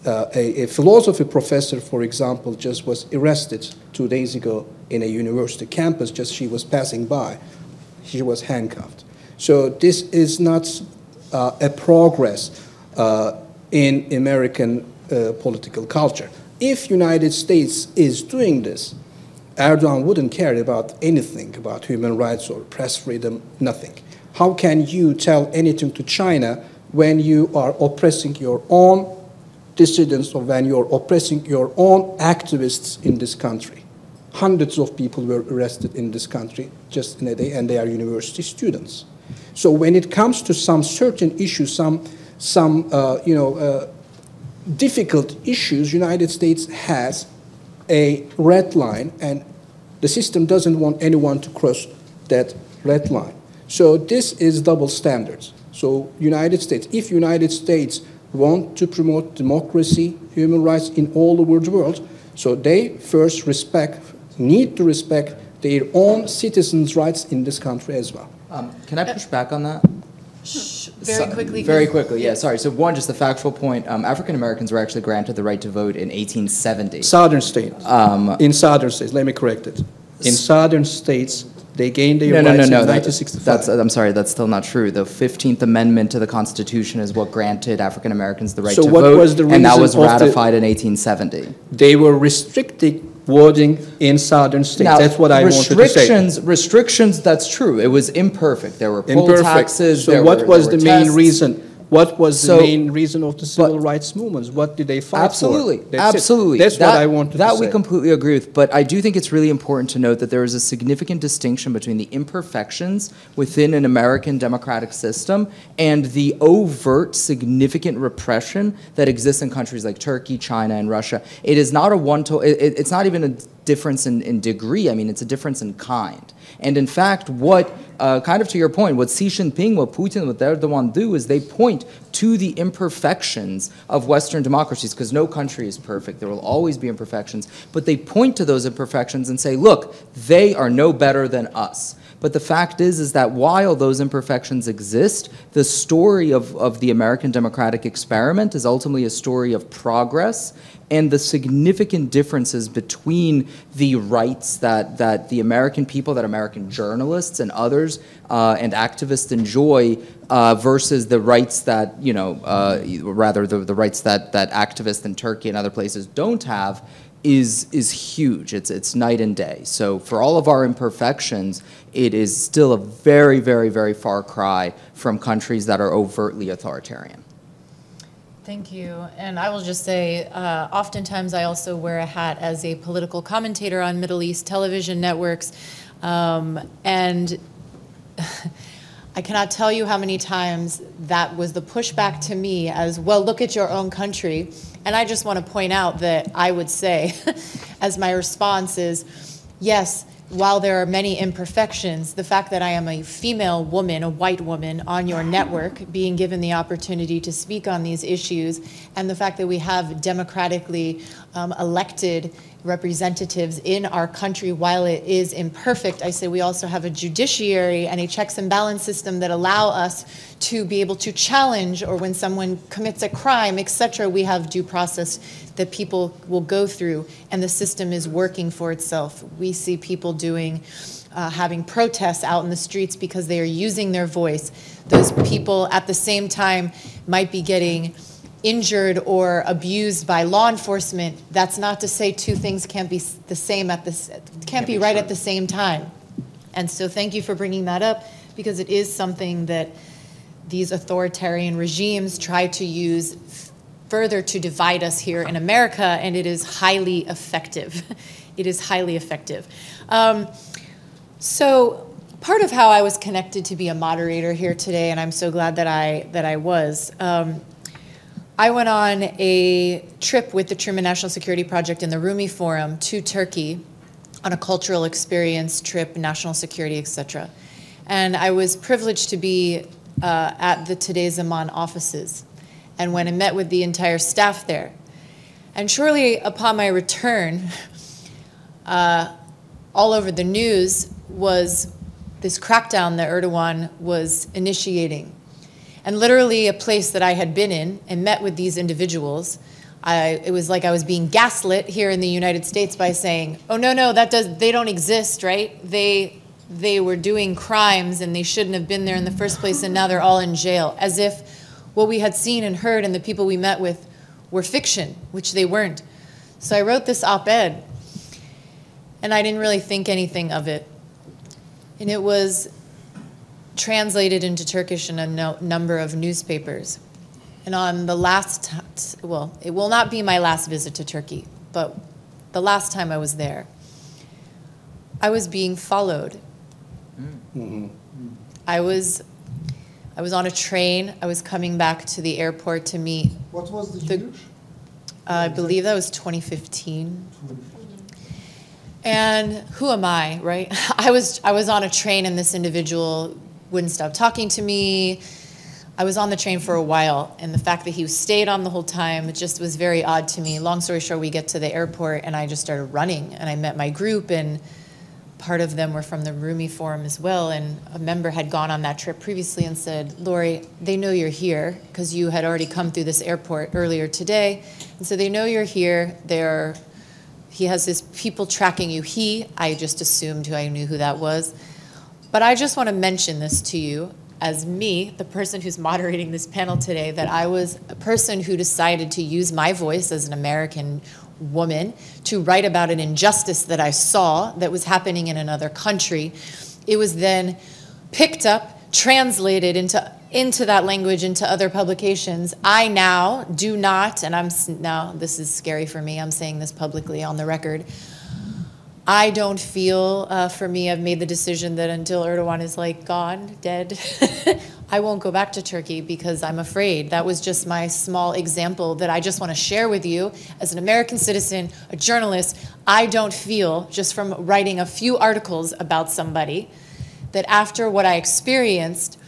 a philosophy professor, for example, just was arrested 2 days ago in a university campus, just she was passing by. She was handcuffed. So this is not a progress in American political culture. If United States is doing this, Erdogan wouldn't care about anything about human rights or press freedom, nothing. How can you tell anything to China when you are oppressing your own dissidents or when you're oppressing your own activists in this country? Hundreds of people were arrested in this country just in a day, and they are university students. So when it comes to some certain issues, some difficult issues, United States has a red line, and the system doesn't want anyone to cross that red line. So this is double standards. So United States, if United States want to promote democracy, human rights in all over the world, so they first need to respect their own citizens' rights in this country as well. Can I push back on that? Very quickly. Yeah, sorry. So one, just a factual point. African Americans were actually granted the right to vote in 1870. Southern states. In southern states, let me correct it. In southern states, they gained their rights in 1965. I'm sorry, that's still not true. The 15th Amendment to the Constitution is what granted African Americans the right to vote, was the reason and that was ratified in 1870. They were restricting voting in southern states. Now, that's what I wanted to say. Restrictions, that's true. It was imperfect. There were poll taxes. So what was the main reason? What was the main reason of the civil rights movements? What did they fight for? Absolutely. That's what I wanted to say. That we completely agree with. But I do think it's really important to note that there is a significant distinction between the imperfections within an American democratic system and the overt, significant repression that exists in countries like Turkey, China, and Russia. It is not a it's not even a difference in degree. I mean, it's a difference in kind. And in fact, what, kind of to your point, what Xi Jinping, what Putin, what Erdogan do is they point to the imperfections of Western democracies, because no country is perfect. There will always be imperfections. But they point to those imperfections and say, look, they are no better than us. But the fact is that while those imperfections exist, the story of the American democratic experiment is ultimately a story of progress, and the significant differences between the rights that the American people, that American journalists and others and activists enjoy versus the rights that, rather the rights that activists in Turkey and other places don't have is huge. It's night and day. So for all of our imperfections, it is still a very, very, very far cry from countries that are overtly authoritarian. Thank you. And I will just say, oftentimes I also wear a hat as a political commentator on Middle East television networks. And I cannot tell you how many times that was the pushback to me as, well, look at your own country. And I just want to point out that I would say, as my response is, yes, while there are many imperfections, the fact that I am a female woman, a white woman on your network, being given the opportunity to speak on these issues, and the fact that we have democratically elected representatives in our country, while it is imperfect, I say we also have a judiciary and a checks and balance system that allow us to be able to challenge, or when someone commits a crime, etc., we have due process that people will go through, and the system is working for itself. We see people having protests out in the streets because they are using their voice. Those people at the same time might be getting injured or abused by law enforcement. That's not to say two things can't be the same can't be right at the same time. And so thank you for bringing that up, because it is something that these authoritarian regimes try to use further to divide us here in America, and it is highly effective. It is highly effective. So part of how I was connected to be a moderator here today, and I'm so glad that I was, I went on a trip with the Truman National Security Project and the Rumi Forum to Turkey on a cultural experience trip, national security, etc. And I was privileged to be at the Today Zaman offices, and went and met with the entire staff there. And shortly upon my return, all over the news was this crackdown that Erdogan was initiating. And literally a place that I had been in and met with these individuals, it was like I was being gaslit here in the United States by saying, oh, no, they don't exist, right? They were doing crimes and they shouldn't have been there in the first place, and now they're all in jail, as if what we had seen and heard and the people we met with were fiction, which they weren't. So I wrote this op-ed, and I didn't really think anything of it. And it was translated into Turkish in a number of newspapers. And on the last, well, it will not be my last visit to Turkey, but the last time I was there, I was being followed. Mm-hmm. I was on a train. I was coming back to the airport to meet. What was the year? I believe that was 2015. And who am I, right? I was on a train, and this individual wouldn't stop talking to me. I was on the train for a while, and the fact that he stayed on the whole time, it just was very odd to me. Long story short, we get to the airport, and I just started running, and I met my group, and part of them were from the Rumi Forum as well, and a member had gone on that trip previously and said, Laurie, they know you're here because you had already come through this airport earlier today, and so they know you're here. He has his people tracking you. I just assumed I knew who that was. But I just want to mention this to you as me, the person who's moderating this panel today, that I was a person who decided to use my voice as an American woman to write about an injustice that I saw that was happening in another country. It was then picked up, translated into that language, into other publications. I now do not, and now this is scary for me, I'm saying this publicly on the record, I don't feel, for me, I've made the decision that until Erdogan is like gone, dead, I won't go back to Turkey because I'm afraid. That was just my small example that I just want to share with you. As an American citizen, a journalist, I don't feel, just from writing a few articles about somebody, that after what I experienced,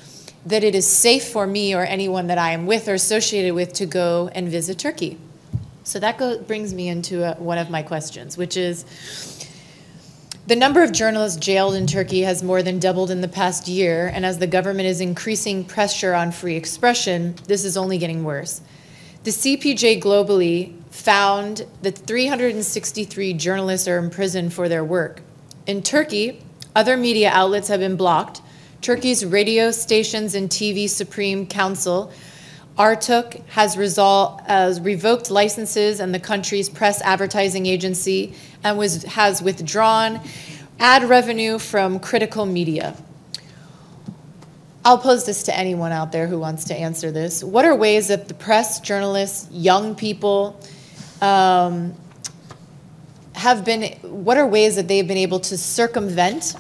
that it is safe for me or anyone that I am with or associated with to go and visit Turkey. So that brings me into one of my questions, which is, the number of journalists jailed in Turkey has more than doubled in the past year, and as the government is increasing pressure on free expression, this is only getting worse. The CPJ globally found that 363 journalists are imprisoned for their work. In Turkey, other media outlets have been blocked. Turkey's radio stations and TV Supreme Council, Artuk, has revoked licenses, and the country's press advertising agency has withdrawn ad revenue from critical media. I'll pose this to anyone out there who wants to answer this. What are ways that the press, journalists, young people what are ways that they've been able to circumvent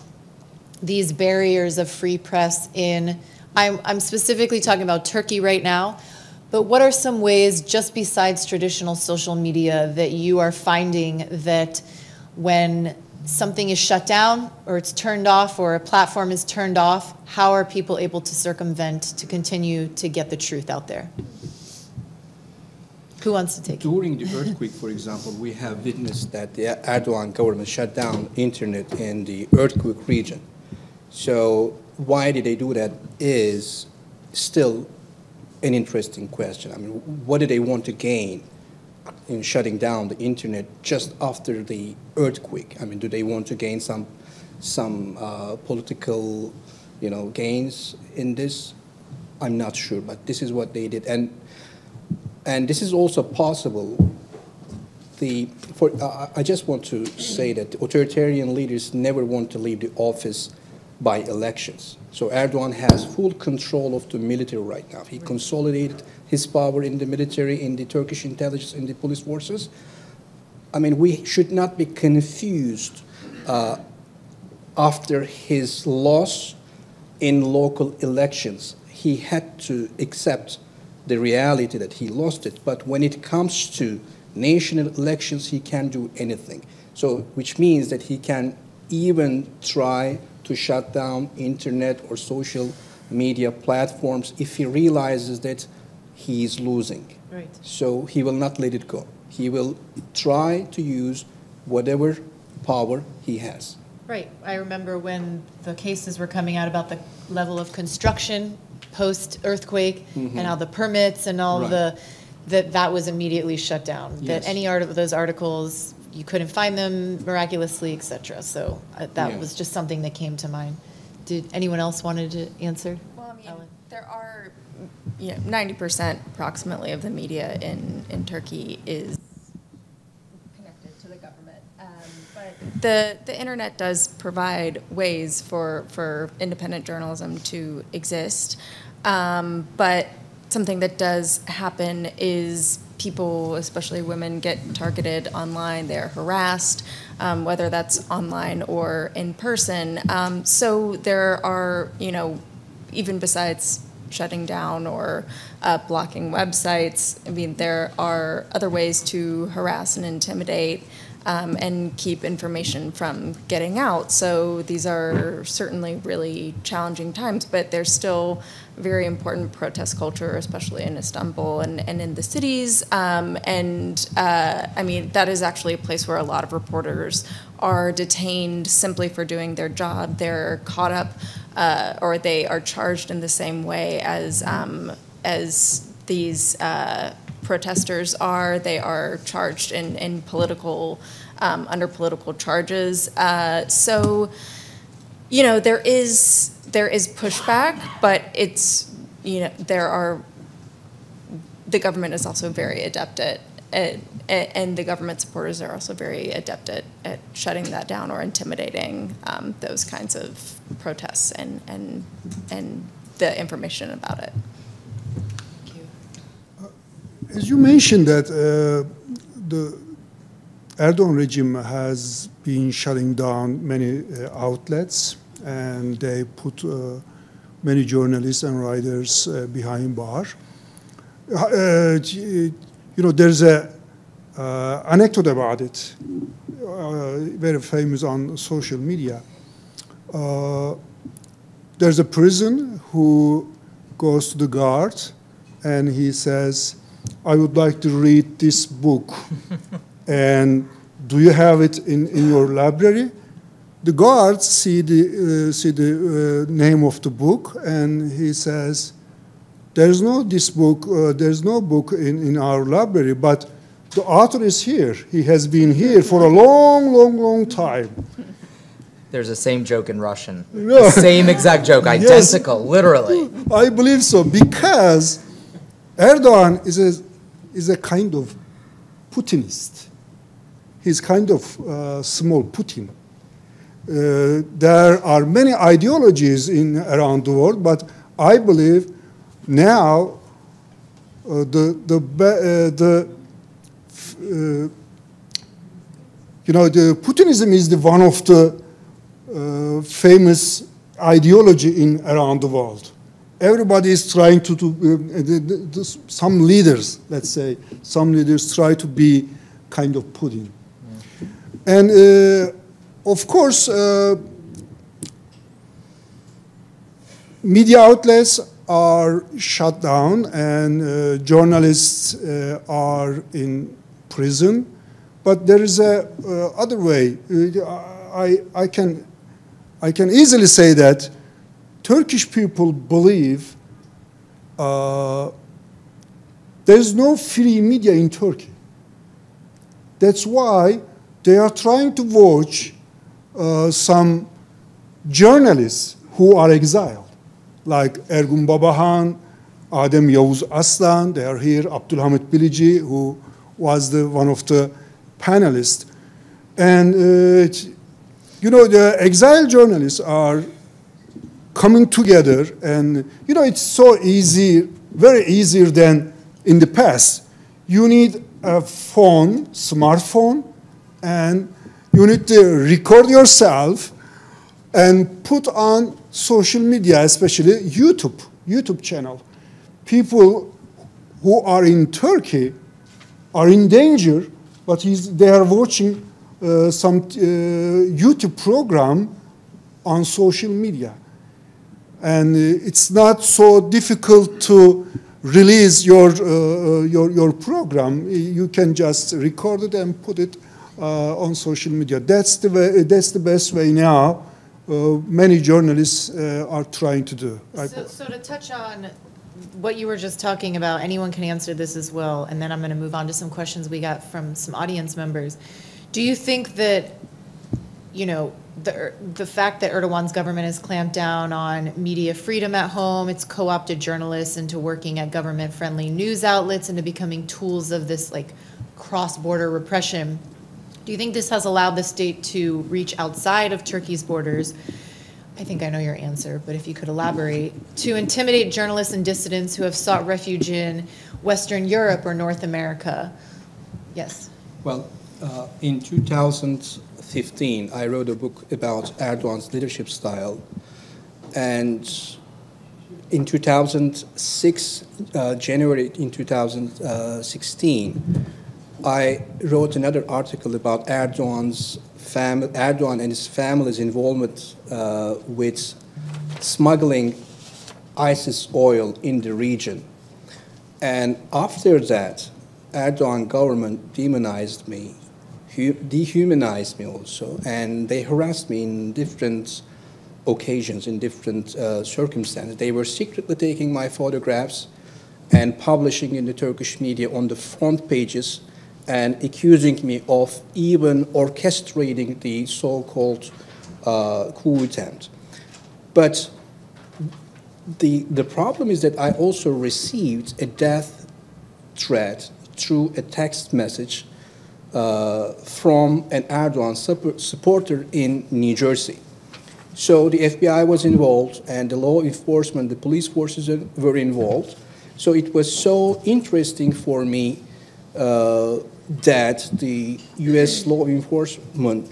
these barriers of free press I'm specifically talking about Turkey right now, but what are some ways, just besides traditional social media, that you are finding that when something is shut down or it's turned off or a platform is turned off, how are people able to circumvent to continue to get the truth out there? Who wants to take it? During the earthquake, for example, we have witnessed that the Erdogan government shut down internet in the earthquake region. So why did they do that is still an interesting question. I mean, what do they want to gain in shutting down the internet just after the earthquake? I mean, do they want to gain some political, gains in this? I'm not sure, but this is what they did, and this is also possible. I just want to say that authoritarian leaders never want to leave the office by elections. So Erdogan has full control of the military right now. He consolidated his power in the military, in the Turkish intelligence, in the police forces. I mean, we should not be confused after his loss in local elections. He had to accept the reality that he lost it. But when it comes to national elections, he can do anything. So, which means that he can even try to shut down internet or social media platforms if he realizes that he is losing. Right. So he will not let it go. He will try to use whatever power he has. Right. I remember when the cases were coming out about the level of construction post-earthquake and how the permits and all that was immediately shut down. Yes. That any of those articles, you couldn't find them miraculously, etc. So that was just something that came to mind. Did anyone else wanted to answer? Well, I mean, there are 90% approximately of the media in Turkey is connected to the government. But the internet does provide ways for independent journalism to exist. But something that does happen is people, especially women, get targeted online. They're harassed, whether that's online or in person. So there are, even besides shutting down or blocking websites, I mean, there are other ways to harass and intimidate and keep information from getting out. So these are certainly really challenging times, but there's still very important protest culture, especially in Istanbul and in the cities. I mean, that is actually a place where a lot of reporters are detained simply for doing their job. They're caught up or they are charged in the same way as these protesters are. They are charged in political, under political charges. So, there is pushback, but it's, the government is also very adept at and the government supporters are also very adept at shutting that down or intimidating those kinds of protests and the information about it. Thank you. As you mentioned that the Erdogan regime has been shutting down many outlets, and they put many journalists and writers behind bars. There's a anecdote about it, very famous on social media. There's a prisoner who goes to the guard and he says, "I would like to read this book." And do you have it in your library? The guards see the name of the book, and he says, "There's no this book. There's no book in our library, but the author is here. He has been here for a long time." There's the same joke in Russian. The same exact joke, identical, yes, literally. I believe so, because Erdogan is a kind of Putinist. He's kind of small Putin. There are many ideologies around the world, but I believe now the Putinism is one of the famous ideology around the world. Everybody is trying to some leaders, let's say, some leaders try to be kind of Putin. And of course, media outlets are shut down and journalists are in prison. But there is a other way. I can easily say that Turkish people believe there is no free media in Turkey. That's why they are trying to watch some journalists who are exiled, like Ergun Babahan, Adem Yavuz Aslan. They are here. Abdülhamit Bilici, who was one of the panelists. And you know, the exile journalists are coming together, and you know, it's so easy, very easier than in the past. You need a phone, smartphone, and you need to record yourself and put on social media, especially YouTube channel. People who are in Turkey are in danger, but they are watching some YouTube program on social media. And it's not so difficult to release your program. You can just record it and put it on social media. That's the way, that's the best way now. Many journalists are trying to do. So to touch on what you were just talking about, anyone can answer this as well, and then I'm going to move on to some questions we got from some audience members. Do you think that, you know, the fact that Erdogan's government has clamped down on media freedom at home, it's co-opted journalists into working at government-friendly news outlets, into becoming tools of this like cross-border repression, do you think this has allowed the state to reach outside of Turkey's borders? I think I know your answer, but if you could elaborate, to intimidate journalists and dissidents who have sought refuge in Western Europe or North America? Yes. Well, in 2015, I wrote a book about Erdogan's leadership style. And in 2006, January in 2016, I wrote another article about Erdogan and his family's involvement with smuggling ISIS oil in the region. And after that, Erdogan government demonized me, dehumanized me also, and they harassed me in different occasions, in different circumstances. They were secretly taking my photographs and publishing in the Turkish media on the front pages and accusing me of even orchestrating the so-called coup attempt. But the problem is that I also received a death threat through a text message from an Erdogan supporter in New Jersey. So the FBI was involved, and the law enforcement, the police forces were involved. So it was so interesting for me that the U.S. law enforcement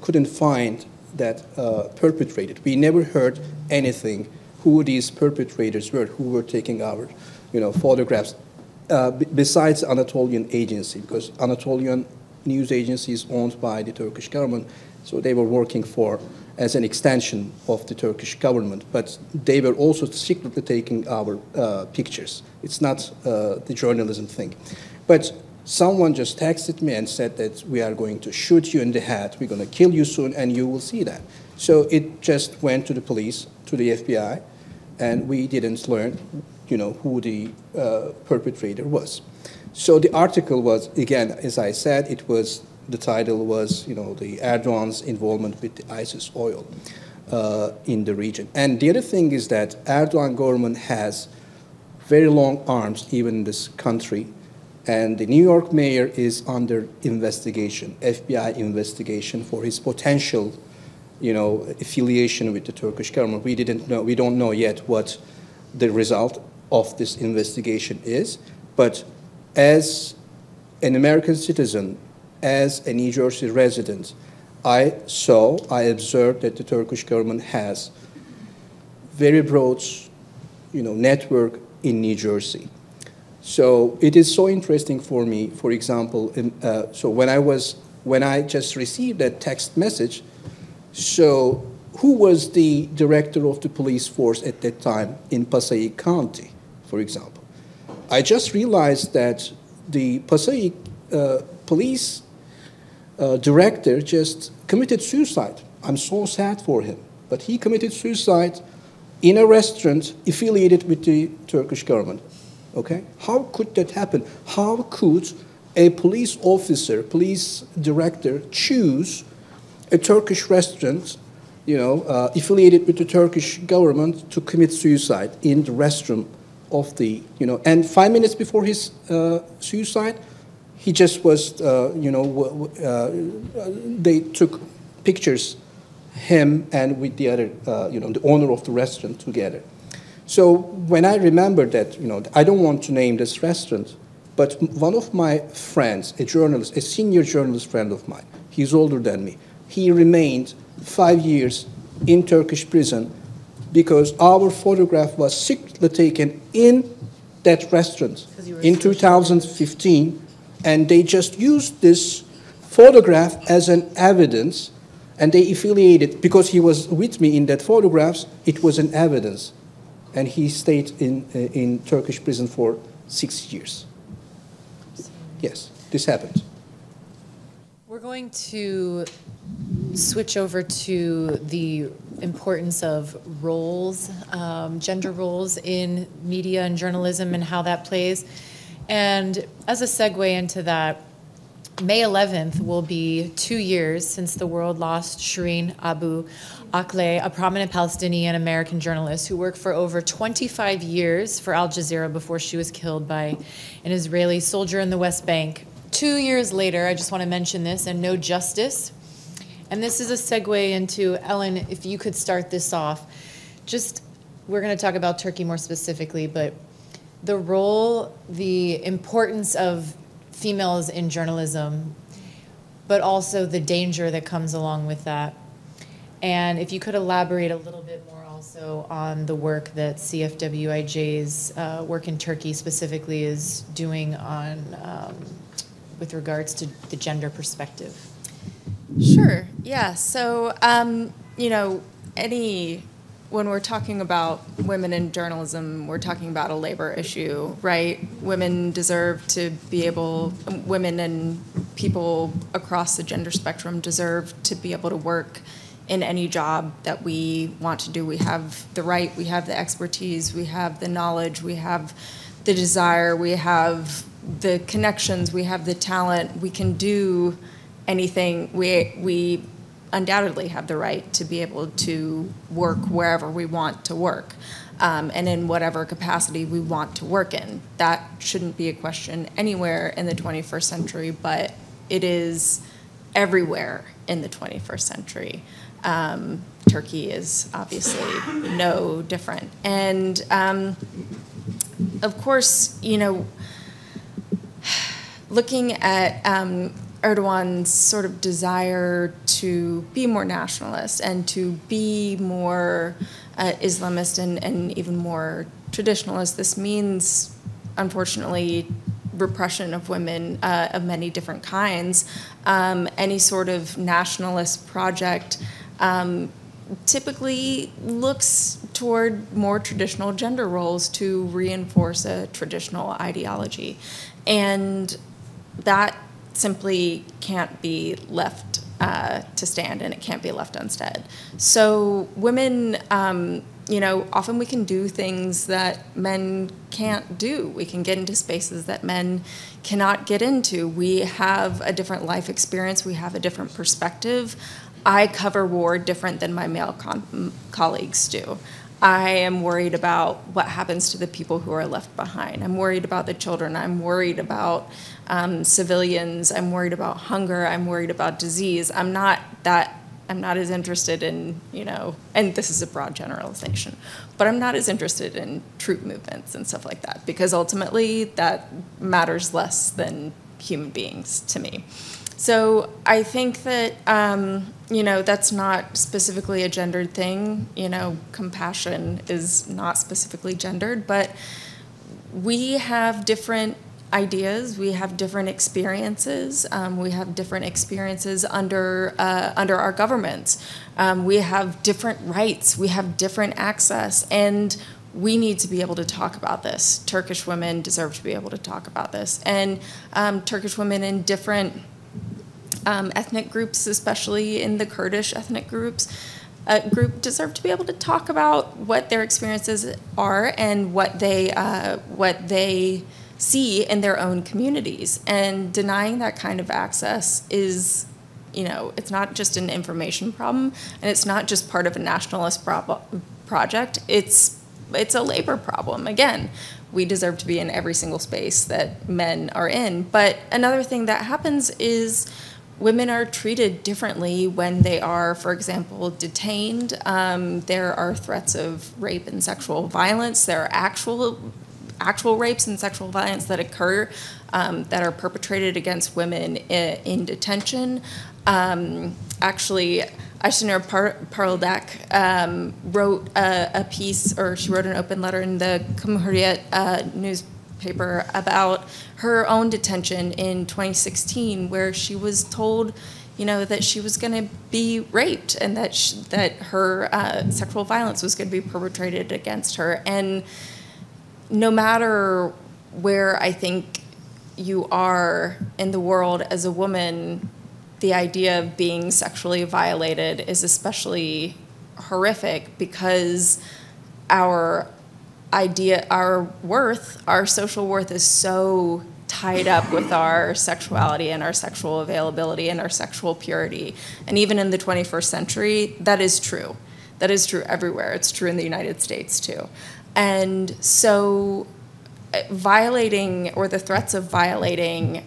couldn't find that perpetrator. We never heard anything who these perpetrators were, who were taking our, photographs. Besides Anatolian agency, because Anatolian news agency is owned by the Turkish government, so they were working as an extension of the Turkish government, but they were also secretly taking our pictures. It's not the journalism thing. But someone just texted me and said that we are going to shoot you in the head, we're going to kill you soon, and you will see that. So it just went to the police, to the FBI, and we didn't learn who the perpetrator was. So the article was, again, as I said, the title was, the Erdogan's involvement with the ISIS oil in the region. And the other thing is that Erdogan government has very long arms, even in this country, and the New York mayor is under investigation, FBI investigation, for his potential, affiliation with the Turkish government. We don't know yet what the result of this investigation is, but as an American citizen, as a New Jersey resident, I observed that the Turkish government has very broad, network in New Jersey. So it is so interesting for me, for example, so when I was when I just received that text message, so who was the director of the police force at that time in Passaic County, for example? I just realized that the Passaic police director just committed suicide. I'm so sad for him. But he committed suicide in a restaurant affiliated with the Turkish government. Okay? How could that happen? How could a police officer, police director choose a Turkish restaurant, you know, affiliated with the Turkish government to commit suicide in the restroom of the, you know, and 5 minutes before his suicide, he just was, you know, they took pictures, him and with the other, you know, the owner of the restaurant together. So when I remember that, you know, I don't want to name this restaurant, but one of my friends, a journalist, a senior journalist friend of mine, he's older than me, he remained 5 years in Turkish prison because our photograph was secretly taken in that restaurant in 2015, and they just used this photograph as an evidence, and they affiliated, because he was with me in that photographs, it was an evidence, and he stayed in Turkish prison for 6 years. Yes, this happened. We're going to switch over to the importance of roles, gender roles in media and journalism and how that plays. And as a segue into that, May 11th will be 2 years since the world lost Shireen Abu Akleh, a prominent Palestinian American journalist who worked for over 25 years for Al Jazeera before she was killed by an Israeli soldier in the West Bank. 2 years later, I just want to mention this, and no justice. And this is a segue into, Ellen, if you could start this off. Just, we're going to talk about Turkey more specifically, but the role, the importance of females in journalism, but also the danger that comes along with that. And if you could elaborate a little bit more also on the work that CFWIJ's work in Turkey specifically is doing on, with regards to the gender perspective. Sure, yeah. So, you know, when we're talking about women in journalism, we're talking about a labor issue, right? Women deserve to be able, women and people across the gender spectrum deserve to be able to work in any job that we want to do. We have the right, we have the expertise, we have the knowledge, we have the desire, we have the connections, we have the talent, we can do anything. We undoubtedly have the right to be able to work wherever we want to work, and in whatever capacity we want to work in. That shouldn't be a question anywhere in the 21st century, but it is everywhere in the 21st century. Turkey is obviously no different. And of course, you know, looking at Erdogan's sort of desire to be more nationalist and to be more Islamist and even more traditionalist, this means, unfortunately, repression of women of many different kinds. Any sort of nationalist project typically looks toward more traditional gender roles to reinforce a traditional ideology. And that simply can't be left to stand, and it can't be left unsaid. So women, you know, often we can do things that men can't do. We can get into spaces that men cannot get into. We have a different life experience. We have a different perspective. I cover war different than my male colleagues do. I am worried about what happens to the people who are left behind. I'm worried about the children. I'm worried about civilians. I'm worried about hunger. I'm worried about disease. I'm not as interested in, you know, and this is a broad generalization, but I'm not as interested in troop movements and stuff like that, because ultimately that matters less than human beings to me. So I think that, you know, that's not specifically a gendered thing. You know, compassion is not specifically gendered, but we have different ideas, we have different experiences, we have different experiences under our governments. We have different rights, we have different access, and we need to be able to talk about this. Turkish women deserve to be able to talk about this. And Turkish women in different ethnic groups, especially in the Kurdish ethnic group, deserve to be able to talk about what their experiences are and what they see in their own communities. And denying that kind of access is, it's not just an information problem, and it's not just part of a nationalist project. It's a labor problem. Again, we deserve to be in every single space that men are in. But another thing that happens is women are treated differently when they are, for example, detained. There are threats of rape and sexual violence. There are actual rapes and sexual violence that occur that are perpetrated against women in detention. Actually, Ayşenur Parıldak wrote a piece, or she wrote an open letter in the Cumhuriyet newspaper about her own detention in 2016, where she was told, that she was going to be raped and that her sexual violence was going to be perpetrated against her. And no matter where I think you are in the world as a woman, the idea of being sexually violated is especially horrific, because our social worth is so tied up with our sexuality and our sexual availability and our sexual purity. And even in the 21st century, that is true. That is true everywhere. It's true in the United States too. And so violating, or the threats of violating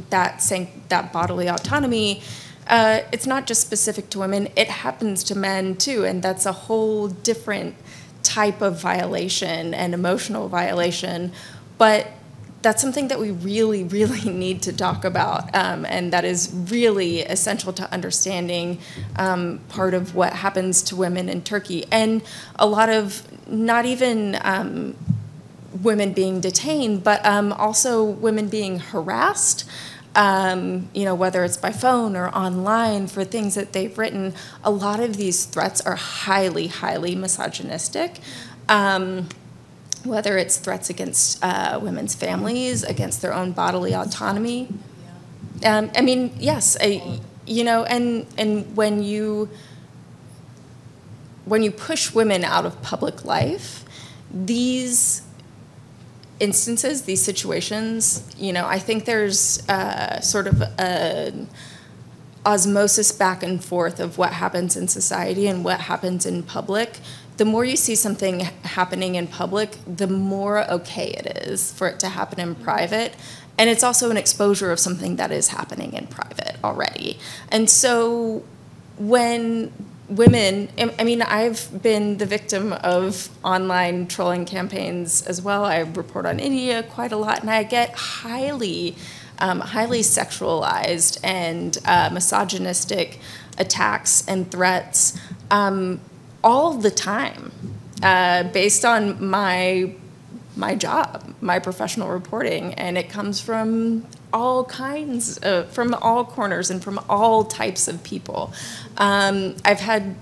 that bodily autonomy, it's not just specific to women, it happens to men too, and that's a whole different type of violation and emotional violation. But that's something that we really, really need to talk about, and that is really essential to understanding part of what happens to women in Turkey. And a lot of, not even women being detained, but also women being harassed, whether it's by phone or online for things that they've written. A lot of these threats are highly, highly misogynistic. Whether it's threats against women's families, against their own bodily autonomy. Yes, and when you push women out of public life, these instances, these situations, I think there's sort of an osmosis back and forth of what happens in society and what happens in public. The more you see something happening in public, the more okay it is for it to happen in private. And it's also an exposure of something that is happening in private already. And so when women, I've been the victim of online trolling campaigns as well. I report on India quite a lot, and I get highly sexualized and misogynistic attacks and threats all the time, based on my job, my professional reporting, and it comes from all kinds, from all corners and from all types of people. I've had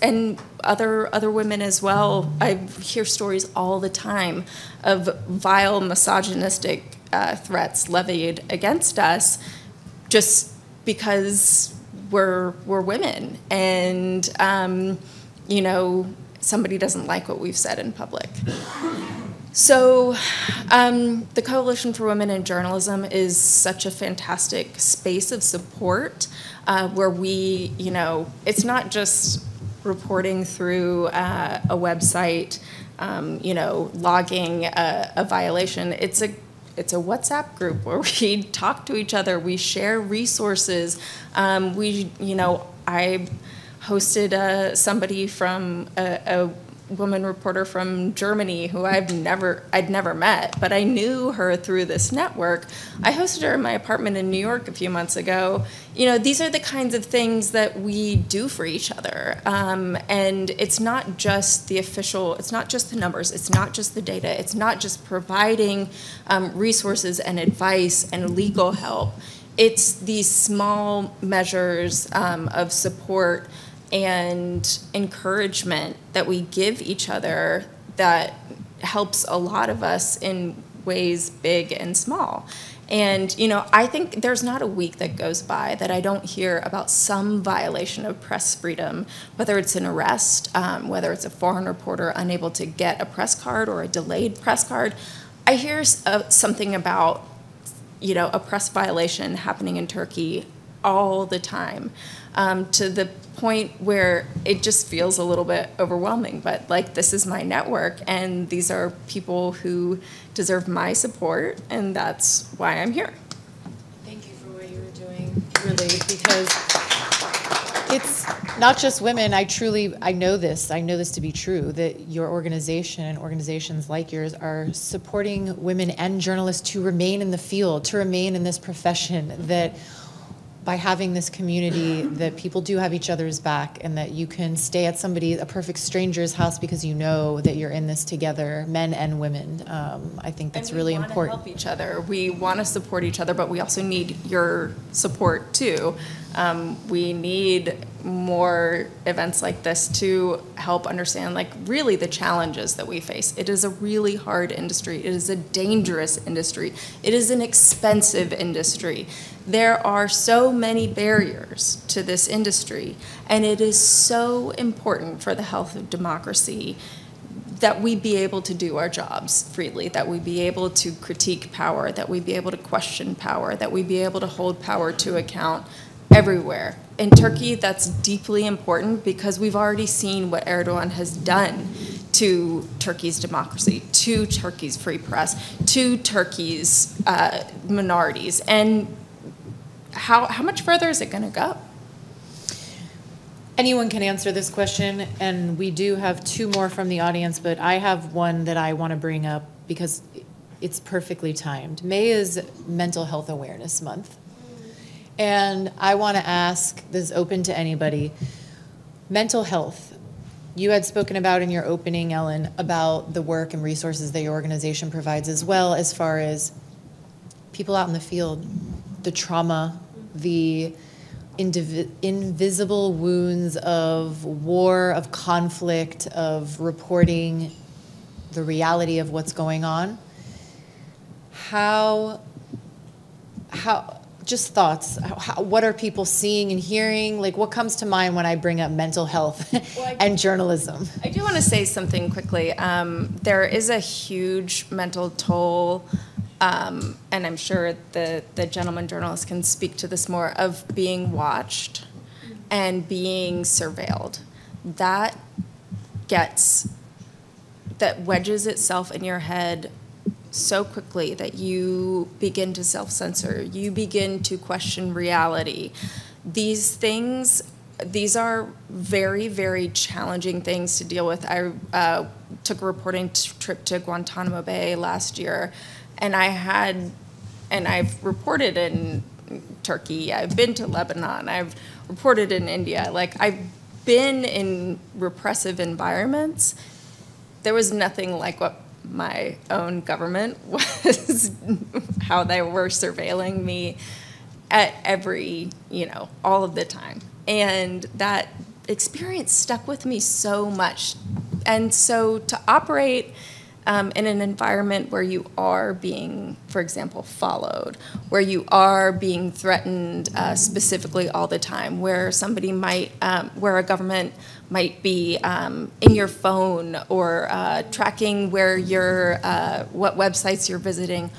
and other women as well. I hear stories all the time of vile misogynistic threats levied against us, just because we're women, and somebody doesn't like what we've said in public. So the Coalition for Women in Journalism is such a fantastic space of support, where we, it's not just reporting through a website, logging a violation. It's a WhatsApp group where we talk to each other, we share resources. I hosted somebody from woman reporter from Germany who I'd never met, but I knew her through this network. I hosted her in my apartment in New York a few months ago. You know, these are the kinds of things that we do for each other. And it's not just the official, it's not just the numbers, it's not just the data, it's not just providing resources and advice and legal help. It's these small measures of support and encouragement that we give each other that helps a lot of us in ways big and small. And, you know, I think there's not a week that goes by that I don't hear about some violation of press freedom, whether it's an arrest, whether it's a foreign reporter unable to get a press card or a delayed press card. I hear something about, you know, a press violation happening in Turkey all the time, to the point where it just feels a little bit overwhelming. But like, this is my network, and these are people who deserve my support, and that's why I'm here. Thank you for what you were doing, really, because it's not just women. I know this to be true, that your organization and organizations like yours are supporting women and journalists to remain in the field, to remain in this profession, that by having this community, that people do have each other's back, and that you can stay at a perfect stranger's house because you know that you're in this together, men and women. I think that's really important. We want to help each other. We want to support each other, but we also need your support too. We need more events like this to help understand, like, really the challenges that we face. It is a really hard industry. It is a dangerous industry. It is an expensive industry. There are so many barriers to this industry, and it is so important for the health of democracy that we be able to do our jobs freely, that we be able to critique power, that we be able to question power, that we be able to hold power to account everywhere. In Turkey, that's deeply important because we've already seen what Erdogan has done to Turkey's democracy, to Turkey's free press, to Turkey's minorities. And how much further is it going to go? Anyone can answer this question, and we do have two more from the audience, but I have one that I want to bring up because it's perfectly timed. May is Mental Health Awareness Month. And I want to ask, this is open to anybody, mental health. You had spoken about in your opening, Ellen, about the work and resources that your organization provides, as well as far as people out in the field, the trauma, the invisible wounds of war, of conflict, of reporting the reality of what's going on. Just thoughts. What are people seeing and hearing? Like, what comes to mind when I bring up mental health and journalism? I do want to say something quickly. There is a huge mental toll, and I'm sure the gentleman journalist can speak to this more, of being watched and being surveilled. That wedges itself in your head so quickly that you begin to self-censor, you begin to question reality. These are very, very challenging things to deal with. I took a reporting trip to Guantanamo Bay last year, and I've reported in Turkey, I've been to Lebanon, I've reported in India. Like, I've been in repressive environments. There was nothing like what my own government was, how they were surveilling me at all of the time. And that experience stuck with me so much. And so to operate in an environment where you are being, for example, followed, where you are being threatened specifically all the time, where somebody might, where a government might be in your phone or tracking where you're, what websites you're visiting,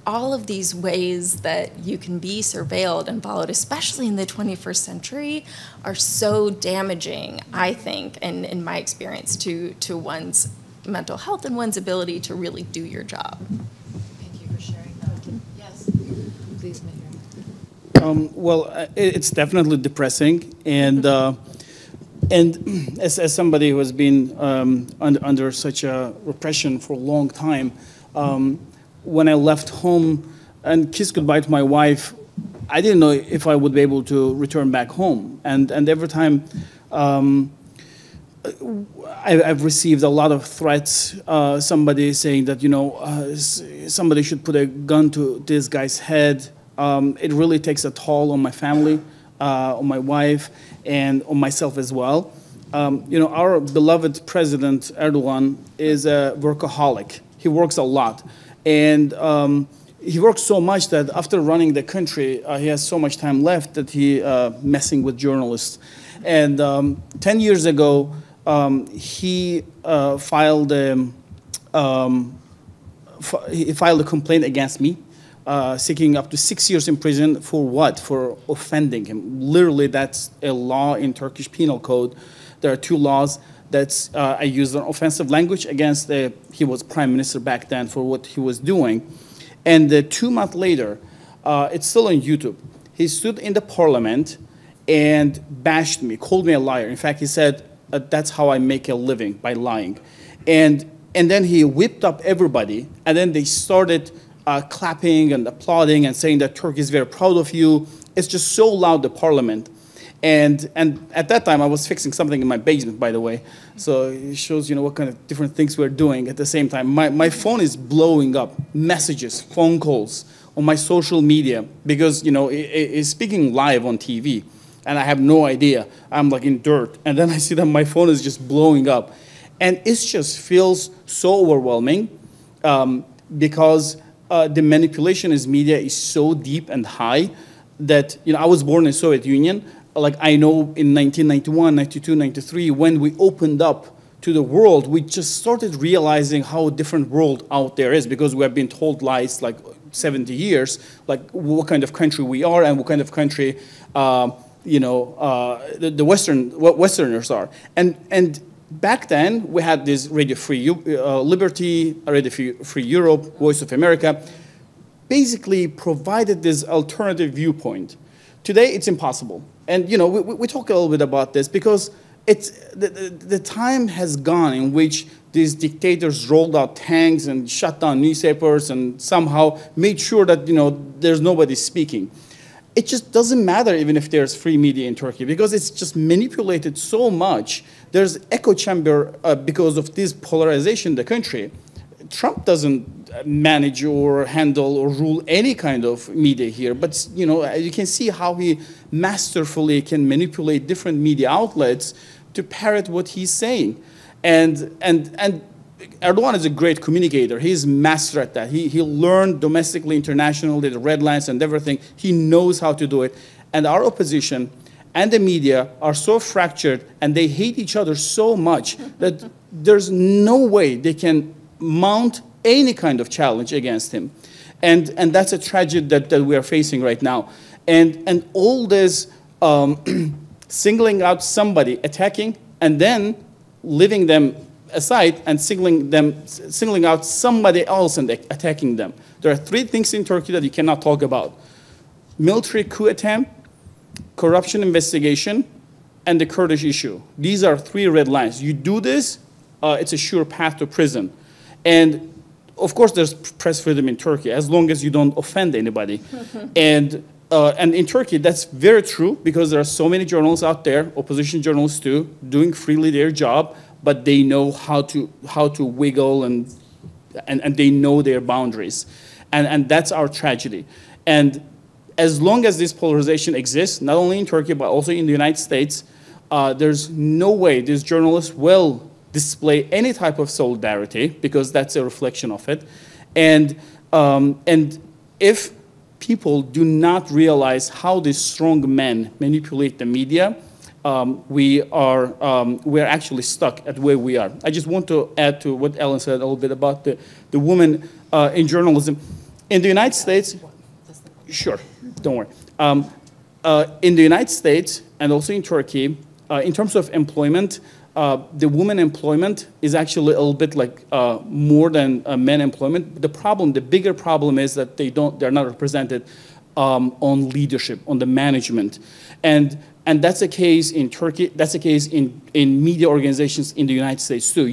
all of these ways that you can be surveilled and followed, especially in the 21st century, are so damaging, I think, and in my experience, to one's mental health and one's ability to really do your job. Thank you for sharing that. Yes, please, Mahir. Well, it's definitely depressing, and And as somebody who has been under such a repression for a long time, when I left home and kissed goodbye to my wife, I didn't know if I would be able to return back home. And every time I've received a lot of threats, somebody saying that, somebody should put a gun to this guy's head. It really takes a toll on my family, on my wife, and on myself as well. Our beloved President Erdogan is a workaholic. He works a lot. And he works so much that after running the country, he has so much time left that he messing with journalists. And 10 years ago, he filed a complaint against me, seeking up to 6 years in prison for what? For offending him. Literally, that's a law in Turkish Penal Code. There are two laws. That's I used an offensive language against he was prime minister back then for what he was doing. And 2 months later, it's still on YouTube. He stood in the parliament and bashed me, called me a liar. In fact, he said, that's how I make a living, by lying. And then he whipped up everybody, and then they started clapping and applauding and saying that Turkey is very proud of you. It's just so loud, the parliament. And at that time, I was fixing something in my basement, by the way. So it shows, what kind of different things we're doing at the same time. My phone is blowing up, messages, phone calls on my social media because, it's speaking live on TV. And I have no idea. I'm like in dirt. And then I see that my phone is just blowing up. And it just feels so overwhelming because the manipulation in media is so deep and high that, I was born in Soviet Union. Like I know in 1991, 92, 93, when we opened up to the world, we just started realizing how different world out there is because we have been told lies like 70 years, like what kind of country we are and what kind of country, the Westerners are. And back then, we had this Radio Free Liberty, Radio Free Europe, Voice of America, basically provided this alternative viewpoint. Today, it's impossible. And, we talk a little bit about this because the time has gone in which these dictators rolled out tanks and shut down newspapers and somehow made sure that, there's nobody speaking. It just doesn't matter even if there's free media in Turkey because it's just manipulated so much. There's echo chamber because of this polarization in the country. Trump doesn't manage or handle or rule any kind of media here, but you can see how he masterfully can manipulate different media outlets to parrot what he's saying. And Erdogan is a great communicator. He's master at that. He learned domestically, internationally, the red lines and everything. He knows how to do it. And our opposition and the media are so fractured and they hate each other so much that there's no way they can mount any kind of challenge against him. And that's a tragedy that we are facing right now. And all this singling out somebody, attacking, and then leaving them aside and singling out somebody else and attacking them. There are 3 things in Turkey that you cannot talk about. Military coup attempt, corruption investigation, and the Kurdish issue. These are 3 red lines. You do this, it's a sure path to prison. And of course, there's press freedom in Turkey, as long as you don't offend anybody. And in Turkey, that's very true, because there are so many journalists out there, opposition journalists too, doing freely their job, but they know how to wiggle and they know their boundaries. And that's our tragedy. And as long as this polarization exists, not only in Turkey, but also in the United States, there's no way these journalists will display any type of solidarity, because that's a reflection of it. And if people do not realize how these strong men manipulate the media, we're actually stuck at where we are. I just want to add to what Ellen said a little bit about the women in journalism. In the United States, sure, don't worry. In the United States and also in Turkey, in terms of employment, the women employment is actually a little bit like more than men employment. The bigger problem is that they're not represented on leadership, on the management. And that's the case in Turkey, that's the case in media organizations in the United States too.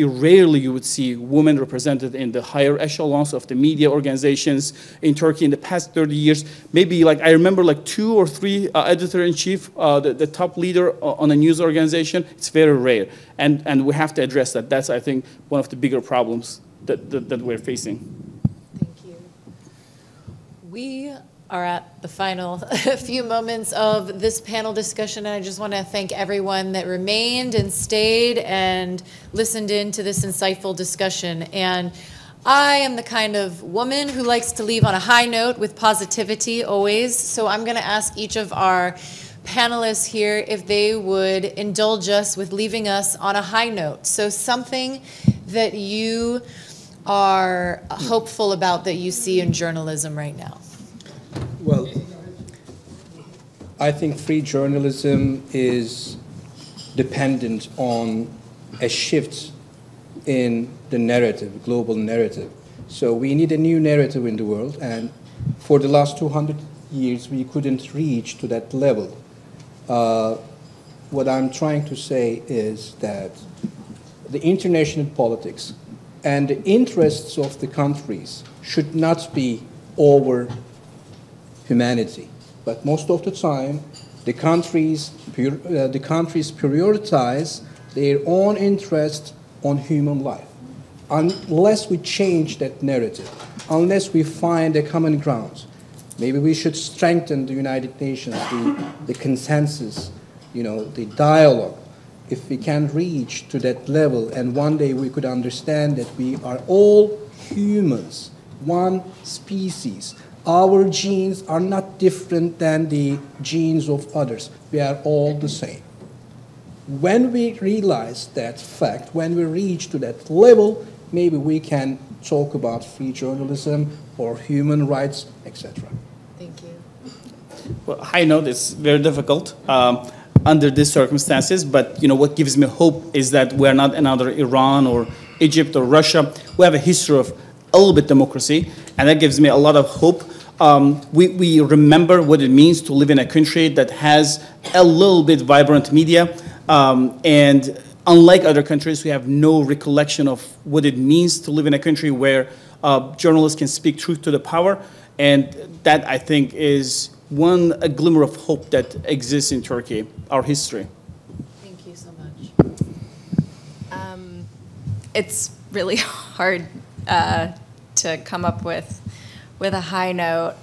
Rarely you would see women represented in the higher echelons of the media organizations in Turkey in the past 30 years. Maybe like, I remember like 2 or 3 editor-in-chief, the top leader on a news organization. It's very rare. And we have to address that. That's, I think, one of the bigger problems that we're facing. Thank you. We are at the final few moments of this panel discussion, and I just want to thank everyone that remained and stayed and listened in to this insightful discussion. And I am the kind of woman who likes to leave on a high note with positivity always, so I'm going to ask each of our panelists here if they would indulge us with leaving us on a high note. So something that you are hopeful about that you see in journalism right now. Well, I think free journalism is dependent on a shift in the narrative, global narrative. So we need a new narrative in the world, and for the last 200 years we couldn't reach to that level. What I'm trying to say is that the international politics and the interests of the countries should not be over humanity, but most of the time, the countries prioritize their own interest on human life. Unless we change that narrative, unless we find a common ground, maybe we should strengthen the United Nations, the consensus, the dialogue. If we can reach to that level, and one day we could understand that we are all humans, one species. Our genes are not different than the genes of others. We are all the same. When we realize that fact, when we reach to that level, maybe we can talk about free journalism or human rights, etc. Thank you. Well, high note is very difficult under these circumstances, but what gives me hope is that we're not another Iran or Egypt or Russia. We have a history of a little bit democracy, and that gives me a lot of hope. We remember what it means to live in a country that has a little bit vibrant media, and unlike other countries, we have no recollection of what it means to live in a country where journalists can speak truth to the power, and that, I think, is a glimmer of hope that exists in Turkey, our history. Thank you so much. It's really hard to come up with a high note,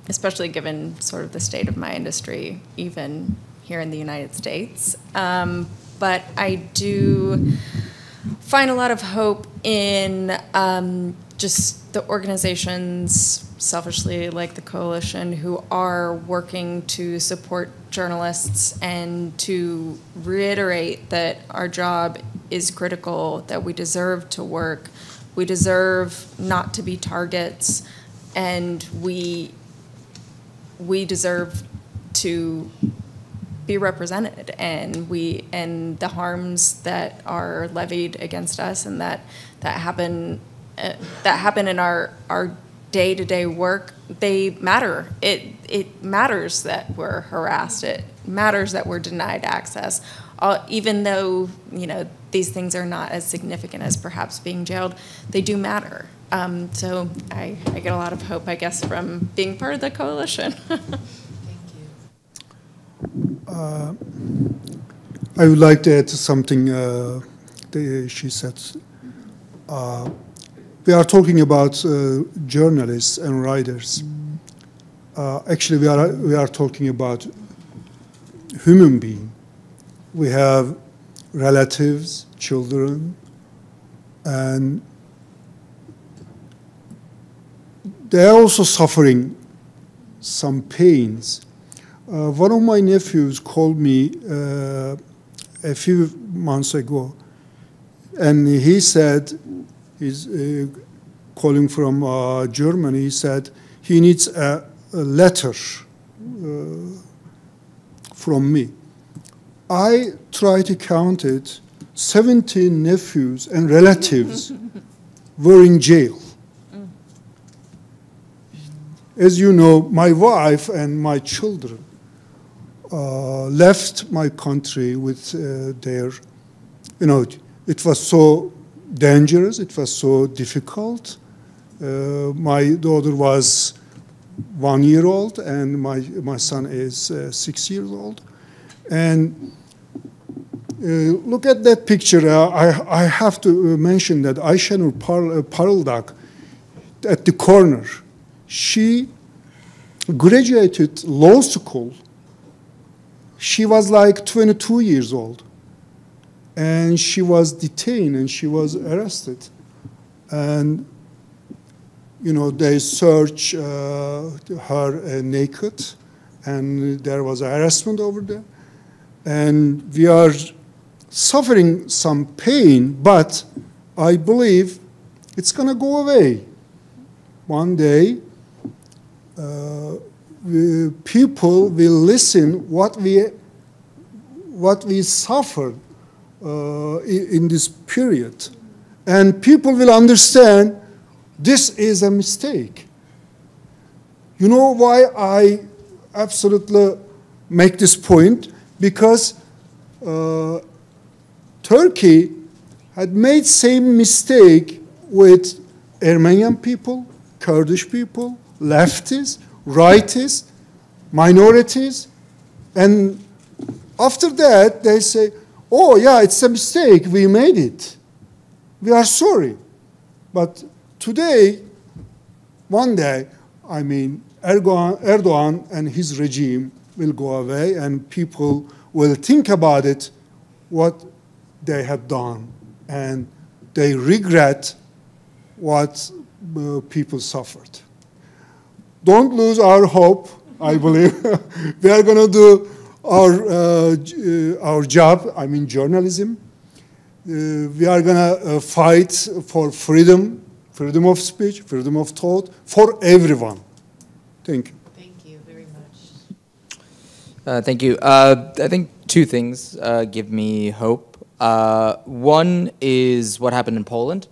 especially given sort of the state of my industry, even here in the United States. But I do find a lot of hope in just the organizations, selfishly like the Coalition, who are working to support journalists and to reiterate that our job is critical, that we deserve to work. We deserve not to be targets, and we deserve to be represented, and the harms that are levied against us and that happen in our day-to-day work, they matter. It matters that we're harassed. It matters that we're denied access. Even though these things are not as significant as perhaps being jailed, they do matter. So I get a lot of hope, I guess, from being part of the Coalition. Thank you. I would like to add something she said. We are talking about journalists and writers. Actually, we are talking about human beings. We have relatives, children, and they are also suffering some pains. One of my nephews called me a few months ago, and he said, he's calling from Germany, he said he needs a letter from me. I tried to count it, 17 nephews and relatives were in jail. as you know, my wife and my children left my country with their, it was so dangerous, it was so difficult. My daughter was 1 year old and my son is 6 years old. And look at that picture. I have to mention that Ayşenur Parıldak at the corner. She graduated law school. She was like 22 years old. And she was detained and she was arrested. And, they searched her naked and there was harassment over there. And we are suffering some pain, but I believe it's going to go away. One day, people will listen what we suffered in this period, and people will understand this is a mistake. You know why I absolutely make this point? Because Turkey had made same mistake with Armenian people, Kurdish people, leftists, rightists, minorities, and after that they say, oh yeah, it's a mistake, we made it. We are sorry. But today, one day, Erdogan and his regime will go away and people will think about it, what they have done, and they regret what people suffered. Don't lose our hope, I believe. We are going to do our job, journalism. We are going to fight for freedom, freedom of speech, freedom of thought, for everyone. Thank you. Thank you very much. Thank you. I think two things give me hope. One is what happened in Poland,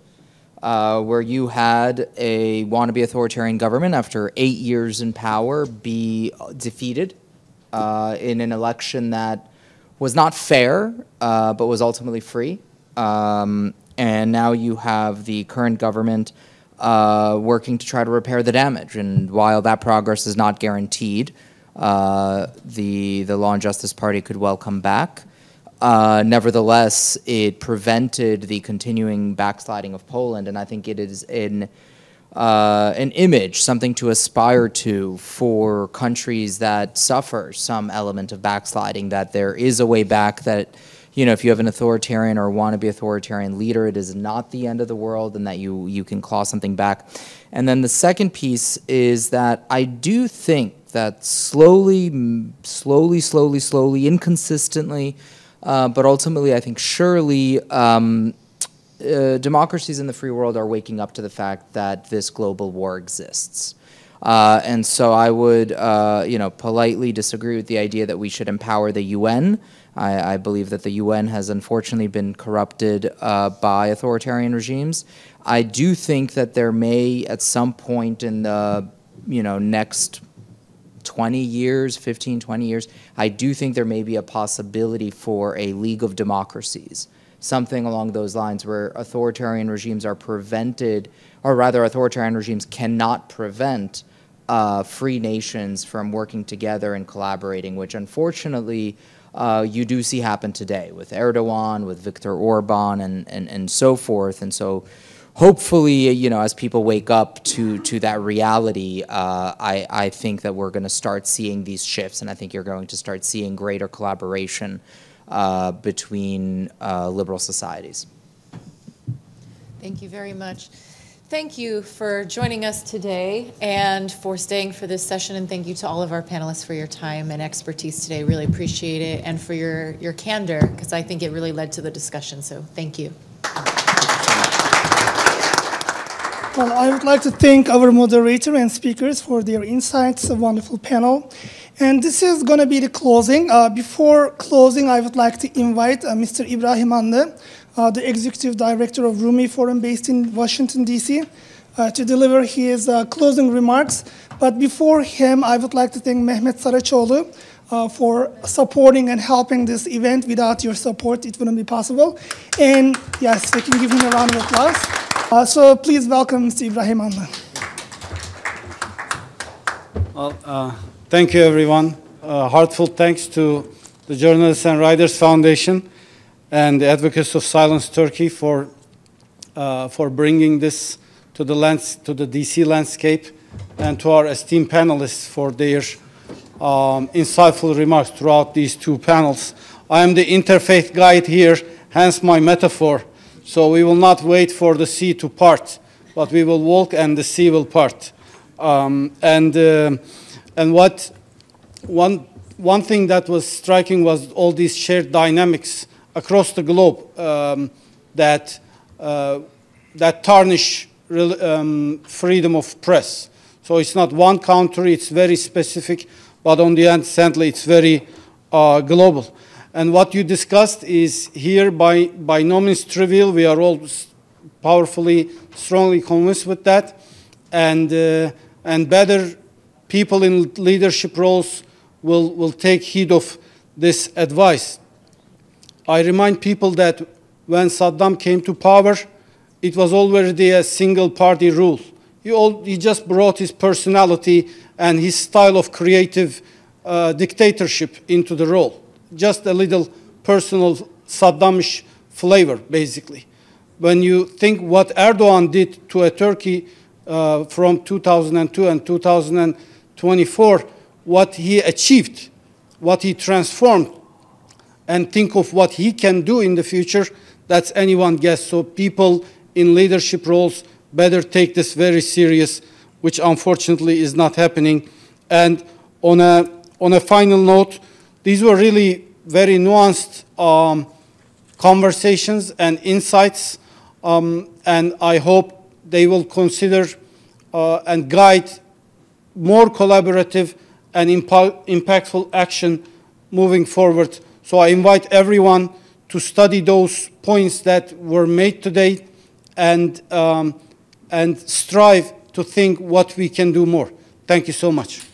where you had a wannabe authoritarian government after 8 years in power be defeated in an election that was not fair, but was ultimately free. And now you have the current government working to try to repair the damage. And while that progress is not guaranteed, the Law and Justice Party could well come back. Nevertheless, it prevented the continuing backsliding of Poland, and I think it is an image, something to aspire to for countries that suffer some element of backsliding, that there is a way back, that if you have an authoritarian or wannabe authoritarian leader, it is not the end of the world, and that you can claw something back. And then the second piece is that I do think that slowly, inconsistently, but ultimately, I think surely, democracies in the free world are waking up to the fact that this global war exists. And so I would, politely disagree with the idea that we should empower the UN. I believe that the UN has unfortunately been corrupted by authoritarian regimes. I do think that there may, at some point in the, next 20 years, 15, 20 years, I do think there may be a possibility for a League of Democracies, something along those lines where authoritarian regimes are prevented, or rather authoritarian regimes cannot prevent free nations from working together and collaborating, which unfortunately you do see happen today with Erdogan, with Viktor Orban, and so forth. And so hopefully, as people wake up to that reality, I think that we're going to start seeing these shifts, and I think you're going to start seeing greater collaboration between liberal societies. Thank you very much. Thank you for joining us today and for staying for this session, and thank you to all of our panelists for your time and expertise today. Really appreciate it, and for your candor, because I think it really led to the discussion, so thank you. Well, I would like to thank our moderator and speakers for their insights, a wonderful panel. And this is going to be the closing. Before closing, I would like to invite Mr. Ibrahim Anlı, the Executive Director of Rumi Forum based in Washington, D.C., to deliver his closing remarks. But before him, I would like to thank Mehmet Saraçoğlu for supporting and helping this event. Without your support, it wouldn't be possible. And yes, we can give him a round of applause. So please welcome Mr. İbrahim Anlı. Well, thank you, everyone. Heartfelt thanks to the Journalists and Writers Foundation and the Advocates of Silence Turkey for bringing this to the DC landscape, and to our esteemed panelists for their insightful remarks throughout these two panels. I am the interfaith guide here, hence my metaphor. So we will not wait for the sea to part, but we will walk and the sea will part. And one thing that was striking was all these shared dynamics across the globe that tarnish freedom of press. So it's not one country, it's very specific, but on the end, sadly, it's very global. And what you discussed is here by no means trivial. We are all powerfully, strongly convinced with that. And better people in leadership roles will take heed of this advice. I remind people that when Saddam came to power, it was already a single-party rule. He just brought his personality and his style of creative dictatorship into the role. Just a little personal Saddamish flavor, basically. When you think what Erdogan did to a Turkey from 2002 and 2024, what he achieved, what he transformed, and think of what he can do in the future, that's anyone's guess. So people in leadership roles better take this very serious, which unfortunately is not happening. And on a final note, these were really very nuanced conversations and insights, and I hope they will consider and guide more collaborative and impactful action moving forward. So I invite everyone to study those points that were made today and strive to think what we can do more. Thank you so much.